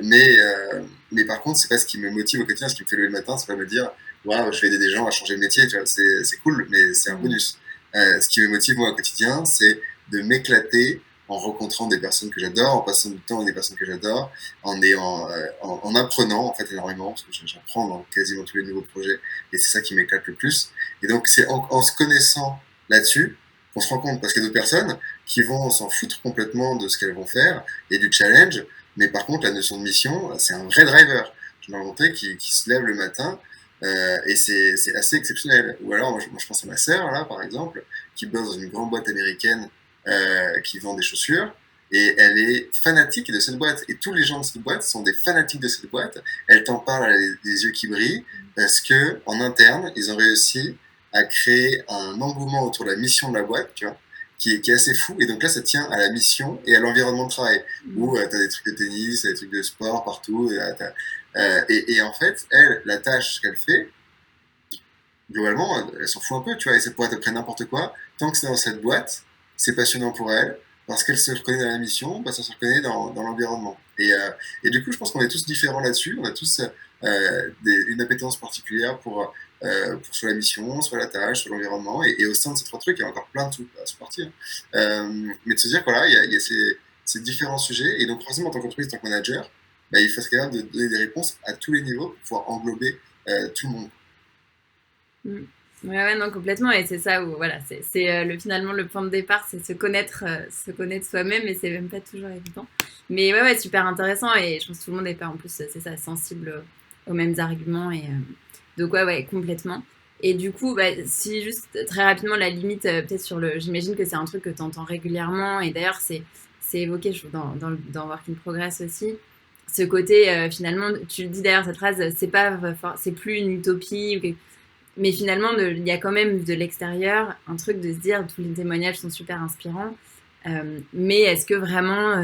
Mais par contre, c'est pas ce qui me motive au quotidien, ce qui me fait lever le matin, c'est pas me dire, waouh, je vais aider des gens à changer de métier, tu vois, c'est cool, mais c'est un bonus. Ce qui me motive, moi, au quotidien, c'est de m'éclater en rencontrant des personnes que j'adore, en passant du temps avec des personnes que j'adore, en apprenant en fait énormément, parce que j'apprends dans quasiment tous les nouveaux projets, et c'est ça qui m'éclate le plus. Et donc c'est en se connaissant là-dessus qu'on se rend compte, parce qu'il y a d'autres personnes qui vont s'en foutre complètement de ce qu'elles vont faire et du challenge, mais par contre la notion de mission, c'est un vrai driver. Je m'ai rencontré qui se lève le matin, et c'est assez exceptionnel. Ou alors, moi, je pense à ma sœur, là, par exemple, qui bosse dans une grande boîte américaine qui vend des chaussures, et elle est fanatique de cette boîte. Et tous les gens de cette boîte sont des fanatiques de cette boîte. Elle t'en parle, elle a des yeux qui brillent, parce que en interne, ils ont réussi à créer un engouement autour de la mission de la boîte, tu vois, qui est assez fou. Et donc là, ça tient à la mission et à l'environnement de travail, où tu as des trucs de tennis, des trucs de sport partout, et en fait, elle, la tâche qu'elle fait, globalement, elle s'en fout un peu, tu vois, et ça pourrait être après n'importe quoi. Tant que c'est dans cette boîte, c'est passionnant pour elle, parce qu'elle se reconnaît dans la mission, parce qu'elle se reconnaît dans l'environnement. Et du coup, je pense qu'on est tous différents là-dessus, on a tous une appétence particulière pour soit la mission, soit la tâche, soit l'environnement, et au sein de ces trois trucs, il y a encore plein de trucs à se partir. Mais de se dire que voilà, il y a ces différents sujets, et donc forcément, en tant qu'entreprise, en tant que manager, bah, il faut être capable de donner des réponses à tous les niveaux pour pouvoir englober tout le monde. Mm. Ouais, non, complètement. Et c'est ça où, voilà, finalement, le point de départ, c'est se connaître soi-même, et c'est même pas toujours évident. Mais ouais, super intéressant. Et je pense que tout le monde n'est pas, en plus, c'est ça, sensible aux mêmes arguments. Donc, ouais, complètement. Et du coup, bah, si juste très rapidement, la limite, peut-être j'imagine que c'est un truc que tu entends régulièrement. Et d'ailleurs, c'est évoqué, je trouve, dans Work in Progress aussi. Ce côté, finalement, tu le dis d'ailleurs, cette phrase, c'est plus une utopie, mais finalement, il y a quand même de l'extérieur un truc de se dire tous les témoignages sont super inspirants. Mais est-ce que vraiment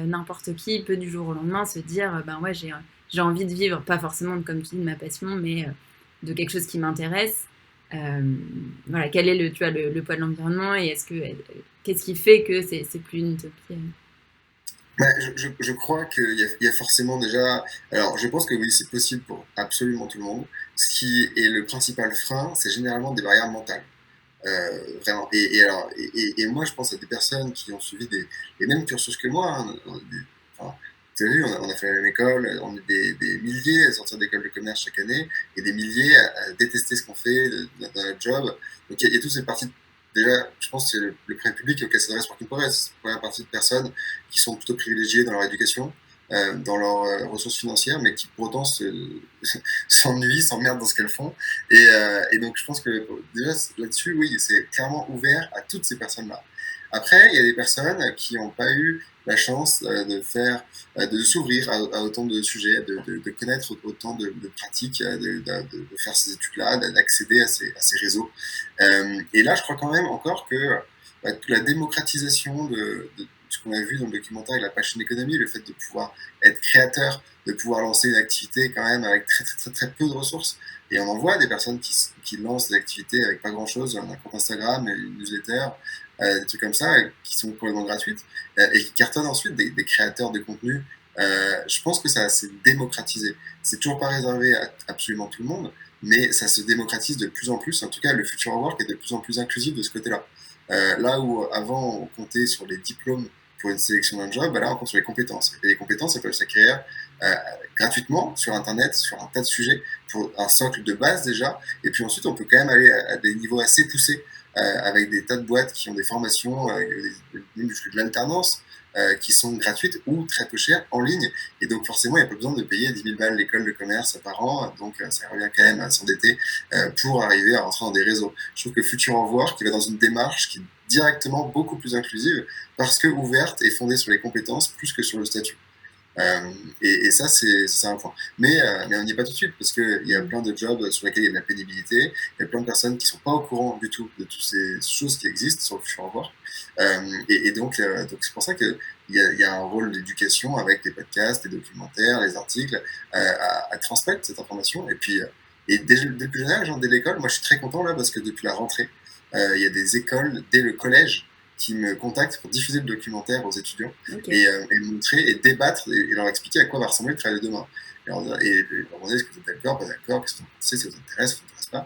n'importe qui peut du jour au lendemain se dire ben ouais, j'ai envie de vivre, pas forcément comme tu dis de ma passion, mais de quelque chose qui m'intéresse. Voilà, quel est le poids de l'environnement, et qu'est-ce qui fait que c'est plus une utopie? Bah, je crois qu'il y a forcément déjà. Alors, je pense que oui, c'est possible pour absolument tout le monde. Ce qui est le principal frein, c'est généralement des barrières mentales. Vraiment. Et moi, je pense à des personnes qui ont suivi les mêmes cursus que moi. Hein, enfin, tu as vu, on a fait la même école, on est des milliers à sortir d'école de commerce chaque année, et des milliers à détester ce qu'on fait dans notre job. Donc il y a toutes ces parties. Déjà, je pense que c'est le premier public auquel s'adresse Work in Progress. C'est la première partie de personnes qui sont plutôt privilégiées dans leur éducation, dans leurs ressources financières, mais qui pour autant s'ennuient, s'emmerdent dans ce qu'elles font. Et donc je pense que déjà là-dessus, oui, c'est clairement ouvert à toutes ces personnes-là. Après, il y a des personnes qui n'ont pas eu la chance de s'ouvrir à autant de sujets, de connaître autant de pratiques, de faire ces études-là, d'accéder à ces réseaux. Et là, je crois quand même encore que la démocratisation de ce qu'on a vu dans le documentaire avec la passion économie, le fait de pouvoir être créateur, de pouvoir lancer une activité quand même avec très peu de ressources. Et on en voit des personnes qui lancent des activités avec pas grand-chose, un compte Instagram, une newsletter, des trucs comme ça, qui sont complètement gratuites, et qui cartonnent ensuite des créateurs de contenu. Je pense que ça s'est démocratisé. C'est toujours pas réservé à absolument tout le monde, mais ça se démocratise de plus en plus. En tout cas, le future work est de plus en plus inclusif de ce côté-là. Là où avant on comptait sur les diplômes pour une sélection d'un job, bah là, on compte sur les compétences. Et les compétences, elles peuvent s'acquérir gratuitement sur Internet, sur un tas de sujets, pour un socle de base déjà. Et puis ensuite, on peut quand même aller à des niveaux assez poussés avec des tas de boîtes qui ont des formations, même jusque de l'alternance, qui sont gratuites ou très peu chères en ligne. Et donc forcément, il n'y a pas besoin de payer 10 000 balles l'école de commerce par an. Donc ça revient quand même à s'endetter pour arriver à rentrer dans des réseaux. Je trouve que Futur Au revoir, qui va dans une démarche qui est directement beaucoup plus inclusive, parce que ouverte et fondée sur les compétences plus que sur le statut. Et ça, c'est un point. Mais on n'y est pas tout de suite, parce qu'il y a plein de jobs sur lesquels il y a de la pénibilité, il y a plein de personnes qui ne sont pas au courant du tout de toutes ces choses qui existent sur le futur au revoir. Donc c'est pour ça qu'il y a un rôle d'éducation avec les podcasts, les documentaires, les articles, à transmettre cette information. Et puis, dès le plus jeune âge, dès l'école, moi je suis très content là, parce que depuis la rentrée, il y a des écoles, dès le collège, qui me contactent pour diffuser le documentaire aux étudiants et montrer et débattre et leur expliquer à quoi va ressembler le travail de demain. Et leur demander est-ce que vous êtes d'accord, pas d'accord, qu'est-ce que vous en pensez, ça vous intéresse, ça vous intéresse pas.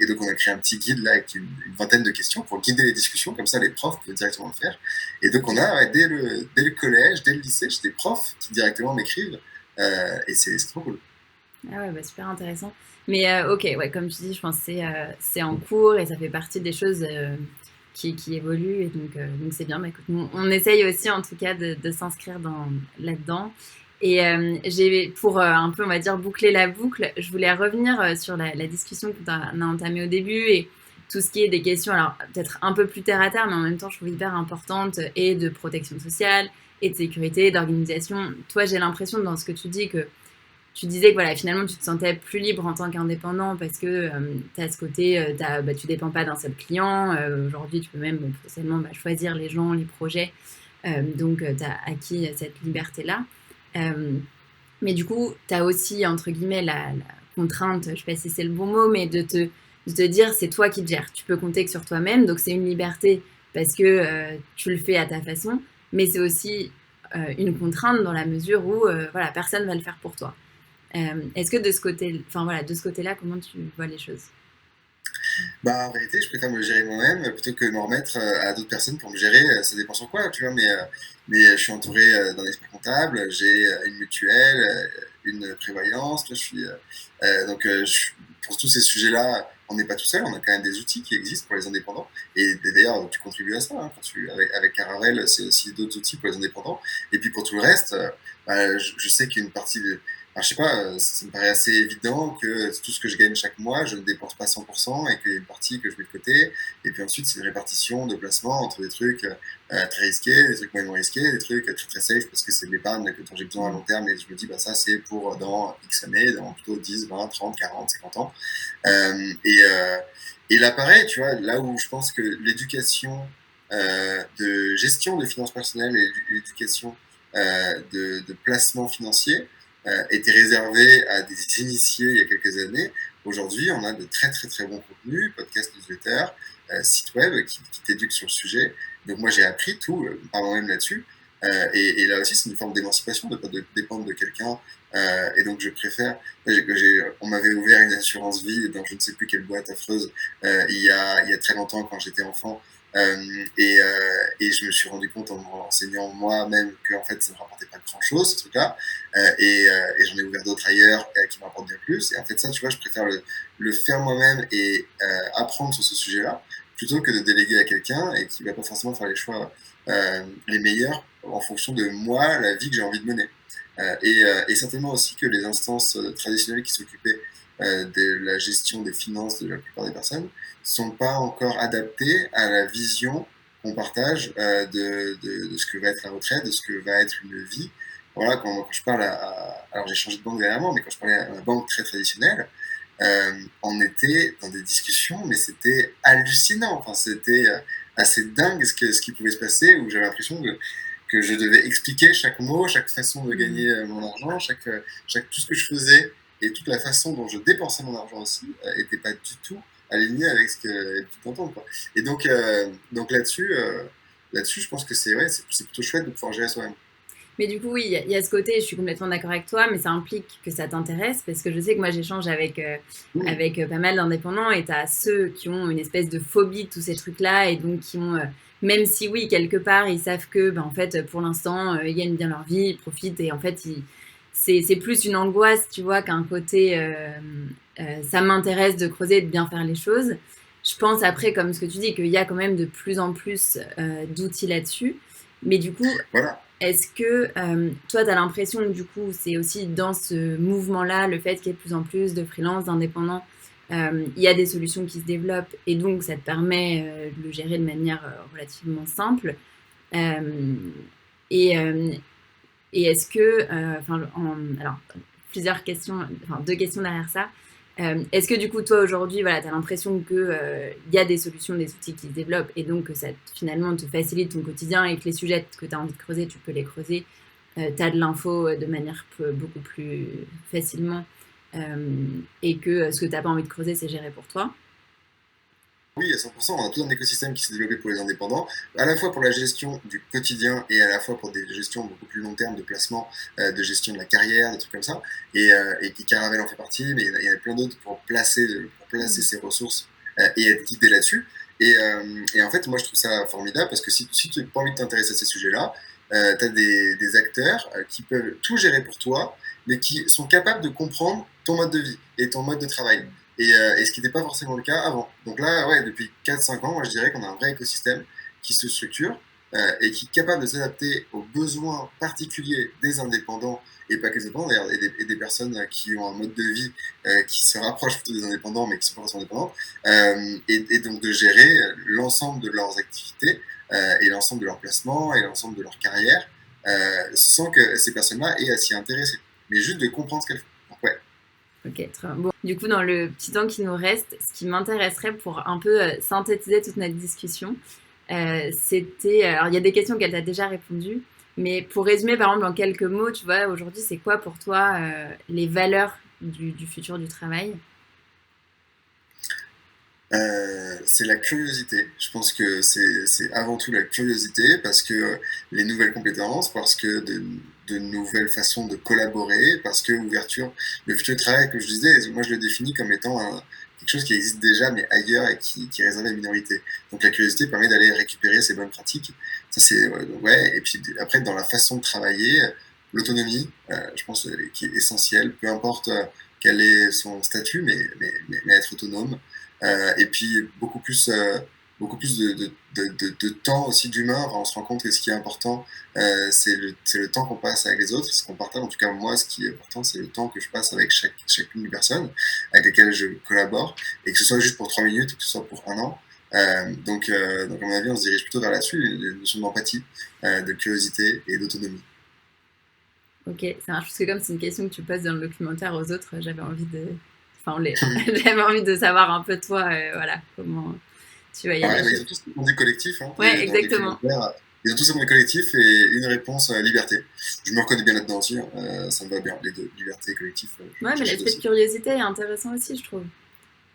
Et donc on a créé un petit guide là avec une vingtaine de questions pour guider les discussions, comme ça les profs peuvent directement le faire. Et donc on a dès le collège, dès le lycée, j'ai des profs qui directement m'écrivent et c'est trop cool. Ah ouais, bah super intéressant. Mais ok, ouais, comme tu dis, je pense que c'est en cours et ça fait partie des choses qui évoluent. Et donc c'est bien. Bah, écoute, on essaye aussi en tout cas de s'inscrire là-dedans. Et pour un peu, on va dire, boucler la boucle, je voulais revenir sur la discussion qu'on a entamée au début et tout ce qui est des questions, alors peut-être un peu plus terre à terre, mais en même temps, je trouve hyper importante, et de protection sociale, et de sécurité, d'organisation. Toi, j'ai l'impression dans ce que tu dis que tu disais que voilà, finalement, tu te sentais plus libre en tant qu'indépendant parce que tu as ce côté, tu dépends pas d'un seul client. Aujourd'hui, tu peux même potentiellement choisir les gens, les projets. Donc, tu as acquis cette liberté-là. Euh, mais du coup, tu as aussi, entre guillemets, la contrainte, je ne sais pas si c'est le bon mot, mais de te dire, c'est toi qui te gères. Tu peux compter que sur toi-même. Donc, c'est une liberté parce que tu le fais à ta façon. Mais c'est aussi une contrainte dans la mesure où voilà, personne ne va le faire pour toi. Est-ce que de ce côté, enfin voilà, de ce côté-là, comment tu vois les choses? Bah, en vérité, je préfère me gérer moi-même plutôt que me remettre à d'autres personnes pour me gérer. Ça dépend sur quoi, tu vois, mais je suis entouré d'un expert comptable, j'ai une mutuelle, une prévoyance, tu vois, pour tous ces sujets-là, on n'est pas tout seul, on a quand même des outils qui existent pour les indépendants. Et d'ailleurs, tu contribues à ça, hein, avec Caravel, c'est aussi d'autres outils pour les indépendants. Et puis pour tout le reste, je sais qu'il y a une partie de, alors, je sais pas, ça me paraît assez évident que tout ce que je gagne chaque mois, je ne dépense pas 100% et qu'il y a une partie que je mets de côté. Et puis ensuite, c'est une répartition de placement entre des trucs très risqués, des trucs moins risqués, des trucs très très safe parce que c'est de l'épargne dont j'ai besoin à long terme et je me dis, bah ça c'est pour dans X années, dans plutôt 10, 20, 30, 40, 50 ans. Euh, et, euh, et là, pareil, tu vois, là où je pense que l'éducation de gestion de finances personnelles et l'éducation de placement financier était réservé à des initiés il y a quelques années. Aujourd'hui, on a de très très très bons contenus, podcasts, newsletters, sites web qui t'éduquent sur le sujet. Donc moi j'ai appris tout par moi-même là-dessus. Et là aussi c'est une forme d'émancipation de ne pas dépendre de quelqu'un. Et donc je préfère. On m'avait ouvert une assurance vie dans je ne sais plus quelle boîte affreuse il y a très longtemps quand j'étais enfant. Et je me suis rendu compte en me renseignant moi-même que en fait ça ne me rapportait pas grand-chose ce truc-là. Et j'en ai ouvert d'autres ailleurs qui me rapportent bien plus. Et en fait ça, tu vois, je préfère le faire moi-même et apprendre sur ce sujet-là plutôt que de déléguer à quelqu'un et qui ne va pas forcément faire les choix les meilleurs en fonction de moi, la vie que j'ai envie de mener. Et certainement aussi que les instances traditionnelles qui s'occupaient de la gestion des finances de la plupart des personnes sont pas encore adaptées à la vision qu'on partage de ce que va être la retraite, de ce que va être une vie. Voilà, quand je parle alors j'ai changé de banque dernièrement, mais quand je parlais à une banque très traditionnelle, on était dans des discussions, mais c'était hallucinant. Enfin, c'était assez dingue ce qui pouvait se passer, où j'avais l'impression que je devais expliquer chaque mot, chaque façon de gagner mon argent, tout ce que je faisais et toute la façon dont je dépensais mon argent aussi n'était pas du tout aligné avec ce que tout entendre, quoi. Et donc là-dessus, je pense que c'est plutôt chouette de pouvoir gérer soi-même. Mais du coup, oui, il y a ce côté, je suis complètement d'accord avec toi, mais ça implique que ça t'intéresse, parce que je sais que moi, j'échange avec pas mal d'indépendants, et tu as ceux qui ont une espèce de phobie de tous ces trucs-là, et donc qui ont Même si oui, quelque part, ils savent que, ben, en fait, pour l'instant, ils gagnent bien leur vie, ils profitent et en fait, c'est plus une angoisse, tu vois, qu'un côté ça m'intéresse de creuser et de bien faire les choses. Je pense après, comme ce que tu dis, qu'il y a quand même de plus en plus d'outils là-dessus. Mais du coup, Voilà. est-ce que toi, tu as l'impression que du coup, c'est aussi dans ce mouvement-là, le fait qu'il y ait de plus en plus de freelance, d'indépendants, il y a des solutions qui se développent et donc ça te permet de le gérer de manière relativement simple. Euh, et, euh, et est-ce que, alors, plusieurs questions, enfin, deux questions derrière ça. Est-ce que du coup, toi, aujourd'hui, voilà, tu as l'impression qu'il y a des solutions, des outils qui se développent et donc que ça finalement te facilite ton quotidien et que les sujets que tu as envie de creuser, tu peux les creuser, tu as de l'info de manière beaucoup plus facilement et que ce que tu n'as pas envie de creuser, c'est géré pour toi? Oui, à 100%, on a tout un écosystème qui s'est développé pour les indépendants, à la fois pour la gestion du quotidien et à la fois pour des gestions beaucoup plus long terme de placement, de gestion de la carrière, des trucs comme ça. Et qui Caravelle en fait partie, mais il y en a plein d'autres pour placer ses ressources et être guidé là-dessus. Et en fait, moi, je trouve ça formidable parce que si tu n'as pas envie de t'intéresser à ces sujets-là, tu as des acteurs qui peuvent tout gérer pour toi, mais qui sont capables de comprendre ton mode de vie et ton mode de travail. Et ce qui n'était pas forcément le cas avant. Donc là, ouais, depuis 4-5 ans, moi, je dirais qu'on a un vrai écosystème qui se structure et qui est capable de s'adapter aux besoins particuliers des indépendants, et pas que des indépendants d'ailleurs, et des personnes qui ont un mode de vie qui se rapproche plutôt des indépendants, mais qui sont pas forcément indépendants, et donc de gérer l'ensemble de leurs activités et l'ensemble de leurs placements et l'ensemble de leur carrière sans que ces personnes-là aient à s'y intéresser, mais juste de comprendre ce qu'elles font. Donc, ouais. Ok, très bien. Bon, du coup, dans le petit temps qui nous reste, ce qui m'intéresserait pour un peu synthétiser toute notre discussion, c'était. Alors, il y a des questions qu'elle t'a déjà répondu, mais pour résumer, par exemple, en quelques mots, tu vois, aujourd'hui, c'est quoi pour toi les valeurs du futur du travail? C'est la curiosité. Je pense que c'est avant tout la curiosité parce que les nouvelles compétences, parce que de nouvelles façons de collaborer, parce que ouverture, le futur du travail, comme je disais, moi je le définis comme étant quelque chose qui existe déjà mais ailleurs et qui est réservé à une minorité. Donc la curiosité permet d'aller récupérer ces bonnes pratiques. Ça c'est ouais. Et puis après dans la façon de travailler, l'autonomie, je pense qui est essentielle, peu importe quel est son statut, mais être autonome. Et puis beaucoup plus de temps aussi d'humain. Enfin, on se rend compte que ce qui est important, c'est le temps qu'on passe avec les autres, ce qu'on partage. En tout cas, moi, ce qui est important, c'est le temps que je passe avec chacune des personnes avec lesquelles je collabore, et que ce soit juste pour 3 minutes ou que ce soit pour un an. Donc, à mon avis, on se dirige plutôt vers là-dessus, une notion d'empathie, de curiosité et d'autonomie. Ok, ça marche. Parce que comme c'est une question que tu poses dans le documentaire aux autres, j'avais envie de. Enfin, j'avais envie de savoir un peu toi, voilà, comment tu vas y Ouais, aller. bah, ils ont tous répondu collectif hein, Ouais, dans le exactement. documentaire. Ils ont tous répondu collectif et une réponse liberté. Je me reconnais bien là-dedans aussi, hein, ça me va bien, les deux, liberté et collectif, Ouais, mais j'achète l'aspect de aussi. curiosité est intéressant aussi, je trouve.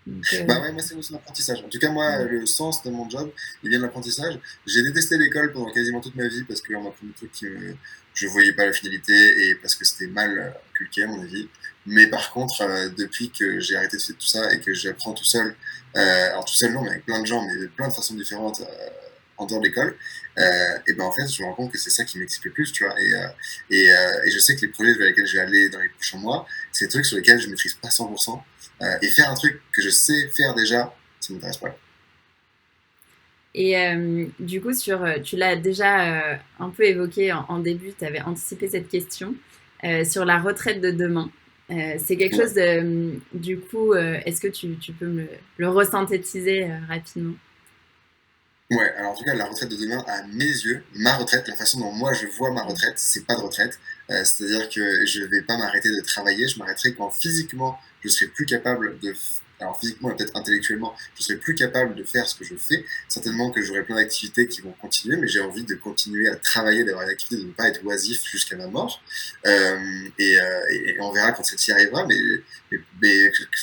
Donc, Bah ouais, moi c'est aussi l'apprentissage. En tout cas, moi, ouais. le sens de mon job, il vient de l'apprentissage. J'ai détesté l'école pendant quasiment toute ma vie parce qu'on m'a appris des trucs je voyais pas la finalité et parce que c'était mal inculqué à mon avis. Mais par contre, depuis que j'ai arrêté de faire tout ça et que j'apprends tout seul, alors tout seul non, mais avec plein de gens, mais de plein de façons différentes en dehors de l'école, et ben en fait, je me rends compte que c'est ça qui m'excite le plus, tu vois. Et je sais que les projets vers lesquels je vais aller dans les prochains mois, c'est des trucs sur lesquels je maîtrise pas 100%. Et faire un truc que je sais faire déjà, ça m'intéresse pas. Et du coup, tu l'as déjà un peu évoqué en début, tu avais anticipé cette question sur la retraite de demain. C'est quelque Ouais. chose de, du coup, est-ce que tu peux le resynthétiser rapidement? Ouais, alors en tout cas, la retraite de demain, à mes yeux, ma retraite, la façon dont moi je vois ma retraite, c'est pas de retraite. C'est-à-dire que je vais pas m'arrêter de travailler, je m'arrêterai quand physiquement je serai plus capable alors physiquement et peut-être intellectuellement, je serai plus capable de faire ce que je fais. Certainement que j'aurai plein d'activités qui vont continuer, mais j'ai envie de continuer à travailler, d'avoir une activité, de ne pas être oisif jusqu'à ma mort. Et on verra quand celle-ci arrivera, mais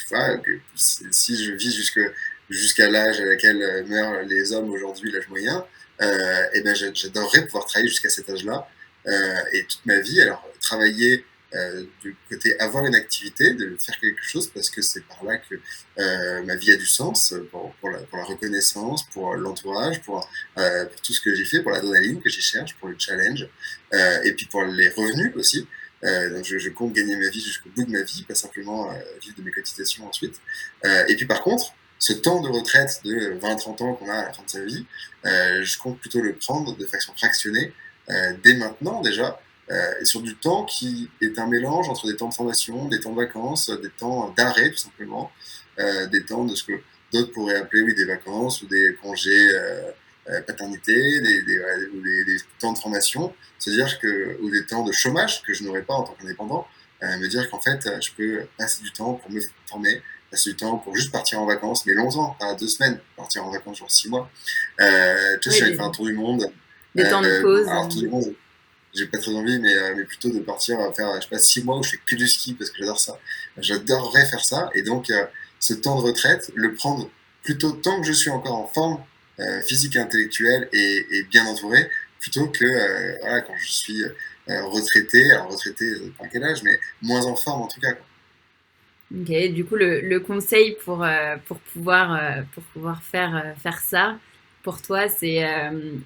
voilà, si je vis jusqu'à l'âge à laquelle meurent les hommes aujourd'hui, l'âge moyen, et ben j'adorerais pouvoir travailler jusqu'à cet âge-là et toute ma vie. Alors travailler du côté avoir une activité, de faire quelque chose, parce que c'est par là que ma vie a du sens, pour la reconnaissance, pour l'entourage, pour tout ce que j'ai fait, pour l'adrénaline que j'y cherche, pour le challenge, et puis pour les revenus aussi. Donc je compte gagner ma vie jusqu'au bout de ma vie, pas simplement vivre de mes cotisations ensuite. Et puis par contre, ce temps de retraite de 20-30 ans qu'on a à la fin de sa vie, je compte plutôt le prendre de façon fractionnée, dès maintenant déjà, et sur du temps qui est un mélange entre des temps de formation, des temps de vacances, des temps d'arrêt tout simplement, des temps de ce que d'autres pourraient appeler, oui, des vacances ou des congés paternité, ou des temps de formation, c'est-à-dire que, ou des temps de chômage que je n'aurais pas en tant qu'indépendant, me dire qu'en fait, je peux passer du temps pour me former, passer du temps pour juste partir en vacances, mais longtemps, pas 2 semaines, partir en vacances genre 6 mois. Tu sais, Oui, j'avais fait un tour du monde. des temps de pause. Alors, tour du monde, j'ai pas très envie, mais plutôt de partir faire, je sais pas, 6 mois où je fais que du ski parce que j'adore ça. J'adorerais faire ça. Et donc, ce temps de retraite, le prendre plutôt tant que je suis encore en forme physique et intellectuelle et bien entouré, plutôt que voilà, quand je suis retraité, alors retraité, pas à quel âge, mais moins en forme en tout cas, quoi. Ok, du coup, le conseil pour pouvoir faire ça, pour toi, c'est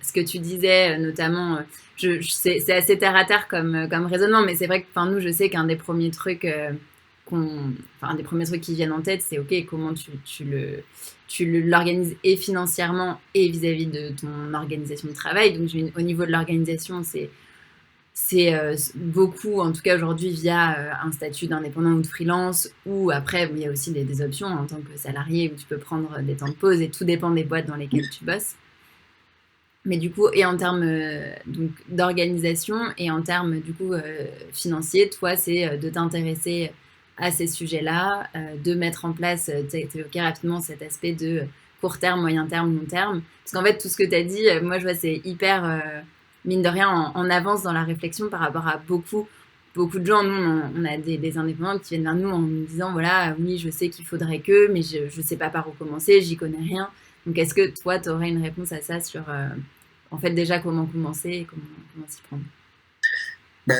ce que tu disais, notamment, c'est assez terre à terre comme raisonnement, mais c'est vrai que nous, je sais qu'un des premiers trucs un des premiers trucs qui viennent en tête, c'est ok, comment l'organises et financièrement et vis-à-vis de ton organisation de travail. Donc, au niveau de l'organisation, c'est beaucoup, en tout cas aujourd'hui, via un statut d'indépendant ou de freelance, ou après, il y a aussi des options en tant que salarié où tu peux prendre des temps de pause et tout dépend des boîtes dans lesquelles tu bosses. Mais du coup, et en termes donc, d'organisation et en termes du coup financiers, toi, c'est de t'intéresser à ces sujets-là, de mettre en place, tu as évoqué rapidement cet aspect de court terme, moyen terme, long terme. Parce qu'en fait, tout ce que tu as dit, moi, je vois, c'est hyper, mine de rien, en avance dans la réflexion par rapport à beaucoup de gens. Nous, on a des indépendants qui viennent vers nous en nous disant, voilà, oui, je sais qu'il faudrait que, mais je ne sais pas par où commencer, j'y connais rien. Donc, est-ce que toi, tu aurais une réponse à ça sur, en fait, déjà, comment commencer et comment s'y prendre? Bah,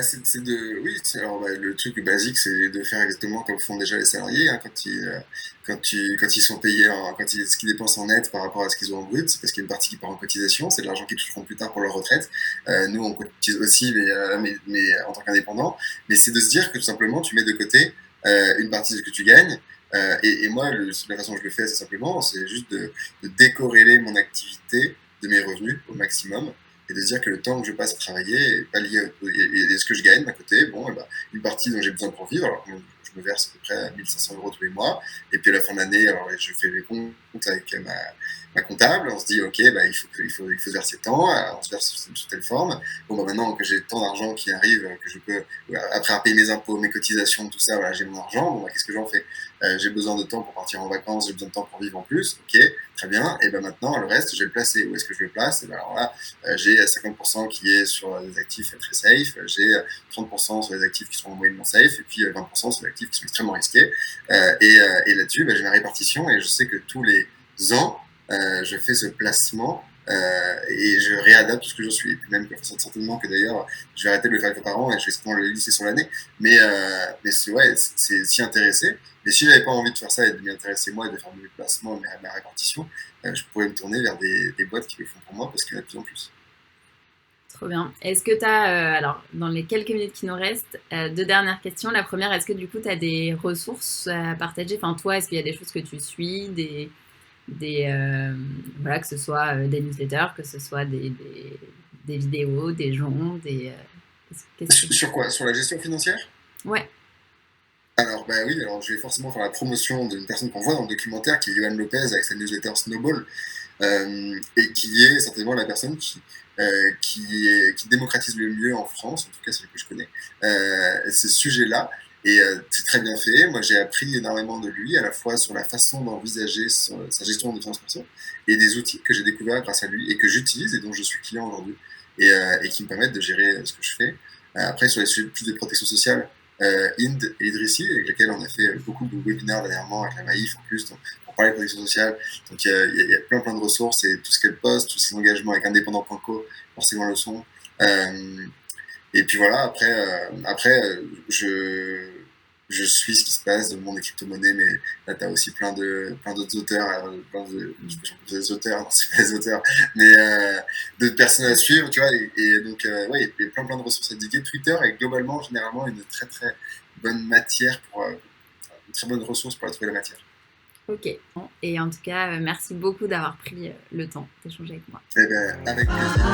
oui, alors, bah, le truc basique, c'est de faire exactement comme font déjà les salariés, hein, quand ils sont payés, ce qu'ils dépensent en net par rapport à ce qu'ils ont en brut, c'est parce qu'il y a une partie qui part en cotisation, c'est de l'argent qu'ils toucheront plus tard pour leur retraite. Nous, on cotise aussi, mais en tant qu'indépendant. Mais c'est de se dire que tout simplement, tu mets de côté une partie de ce que tu gagnes. Et moi, la façon dont je le fais, c'est simplement, c'est juste de décorréler mon activité de mes revenus au maximum et de se dire que le temps que je passe à travailler est pas lié et ce que je gagne d'un côté, bon, et ben, une partie dont j'ai besoin pour vivre, alors je me verse à peu près 1500 € tous les mois, et puis à la fin de l'année, alors je fais les comptes avec ma comptable, on se dit, ok, bah, il faut se verser tant, on se verse sous telle forme, bon, bah, maintenant que j'ai tant d'argent qui arrive, que je peux, après avoir payé mes impôts, mes cotisations, tout ça, voilà, j'ai mon argent, bon, bah, qu'est-ce que j'en fais? J'ai besoin de temps pour partir en vacances, j'ai besoin de temps pour vivre en plus, ok, très bien, et ben maintenant, le reste, je vais le placer. Où est-ce que je le place? Et ben alors là, j'ai 50% qui est sur des actifs très safe, j'ai 30% sur des actifs qui sont moyennement safe, et puis 20% sur des actifs qui sont extrêmement risqués. Et là-dessus, j'ai ma répartition, et je sais que tous les ans, je fais ce placement. Et je réadapte tout ce que je suis. Et puis même, certainement que d'ailleurs, je vais arrêter de le faire une fois par an et je vais certainement le lisser sur l'année. Mais c'est ouais, c'est s'y intéresser. Mais si j'avais pas envie de faire ça et de m'y intéresser moi et de faire mes placements, ma répartition, je pourrais me tourner vers des boîtes qui le font pour moi parce qu'il y en a de plus en plus. Trop bien. Est-ce que tu as, alors, dans les quelques minutes qui nous restent, deux dernières questions. La première, est-ce que du coup, tu as des ressources à partager? Enfin, toi, est-ce qu'il y a des choses que tu suis, voilà, que ce soit des newsletters, que ce soit des vidéos, des gens, qu'est-ce que... Sur quoi? Sur la gestion financière? Ouais. Alors, bah oui, alors je vais forcément faire la promotion d'une personne qu'on voit dans le documentaire, qui est Johan Lopez avec sa newsletter Snowball, et qui est certainement la personne qui démocratise le mieux en France, en tout cas celle que je connais, ces sujets-là. Et c'est très bien fait. Moi, j'ai appris énormément de lui, à la fois sur la façon d'envisager sa gestion de finances perso et des outils que j'ai découverts grâce à lui et que j'utilise et dont je suis client aujourd'hui et qui me permettent de gérer ce que je fais. Après, sur les sujets plus de protection sociale, Inde et Idrissi, avec lesquels on a fait beaucoup de webinaires dernièrement, avec la Maïf en plus, pour parler de protection sociale. Donc il y a plein de ressources et tout ce qu'elle poste, tous ses engagements avec indépendant.co, forcément le sont. Euh, Et puis voilà, je suis ce qui se passe dans le monde des crypto-monnaies, mais là, tu as aussi plein d'autres auteurs, je sais pas si on peut dire des auteurs, non, c'est pas des auteurs, mais d'autres personnes à suivre, tu vois, et donc, ouais, il y a plein de ressources à diguer. Twitter est globalement, généralement, une très très bonne matière une très bonne ressource pour trouver la matière. Ok. Et en tout cas, merci beaucoup d'avoir pris le temps d'échanger avec moi. Eh ben, avec plaisir.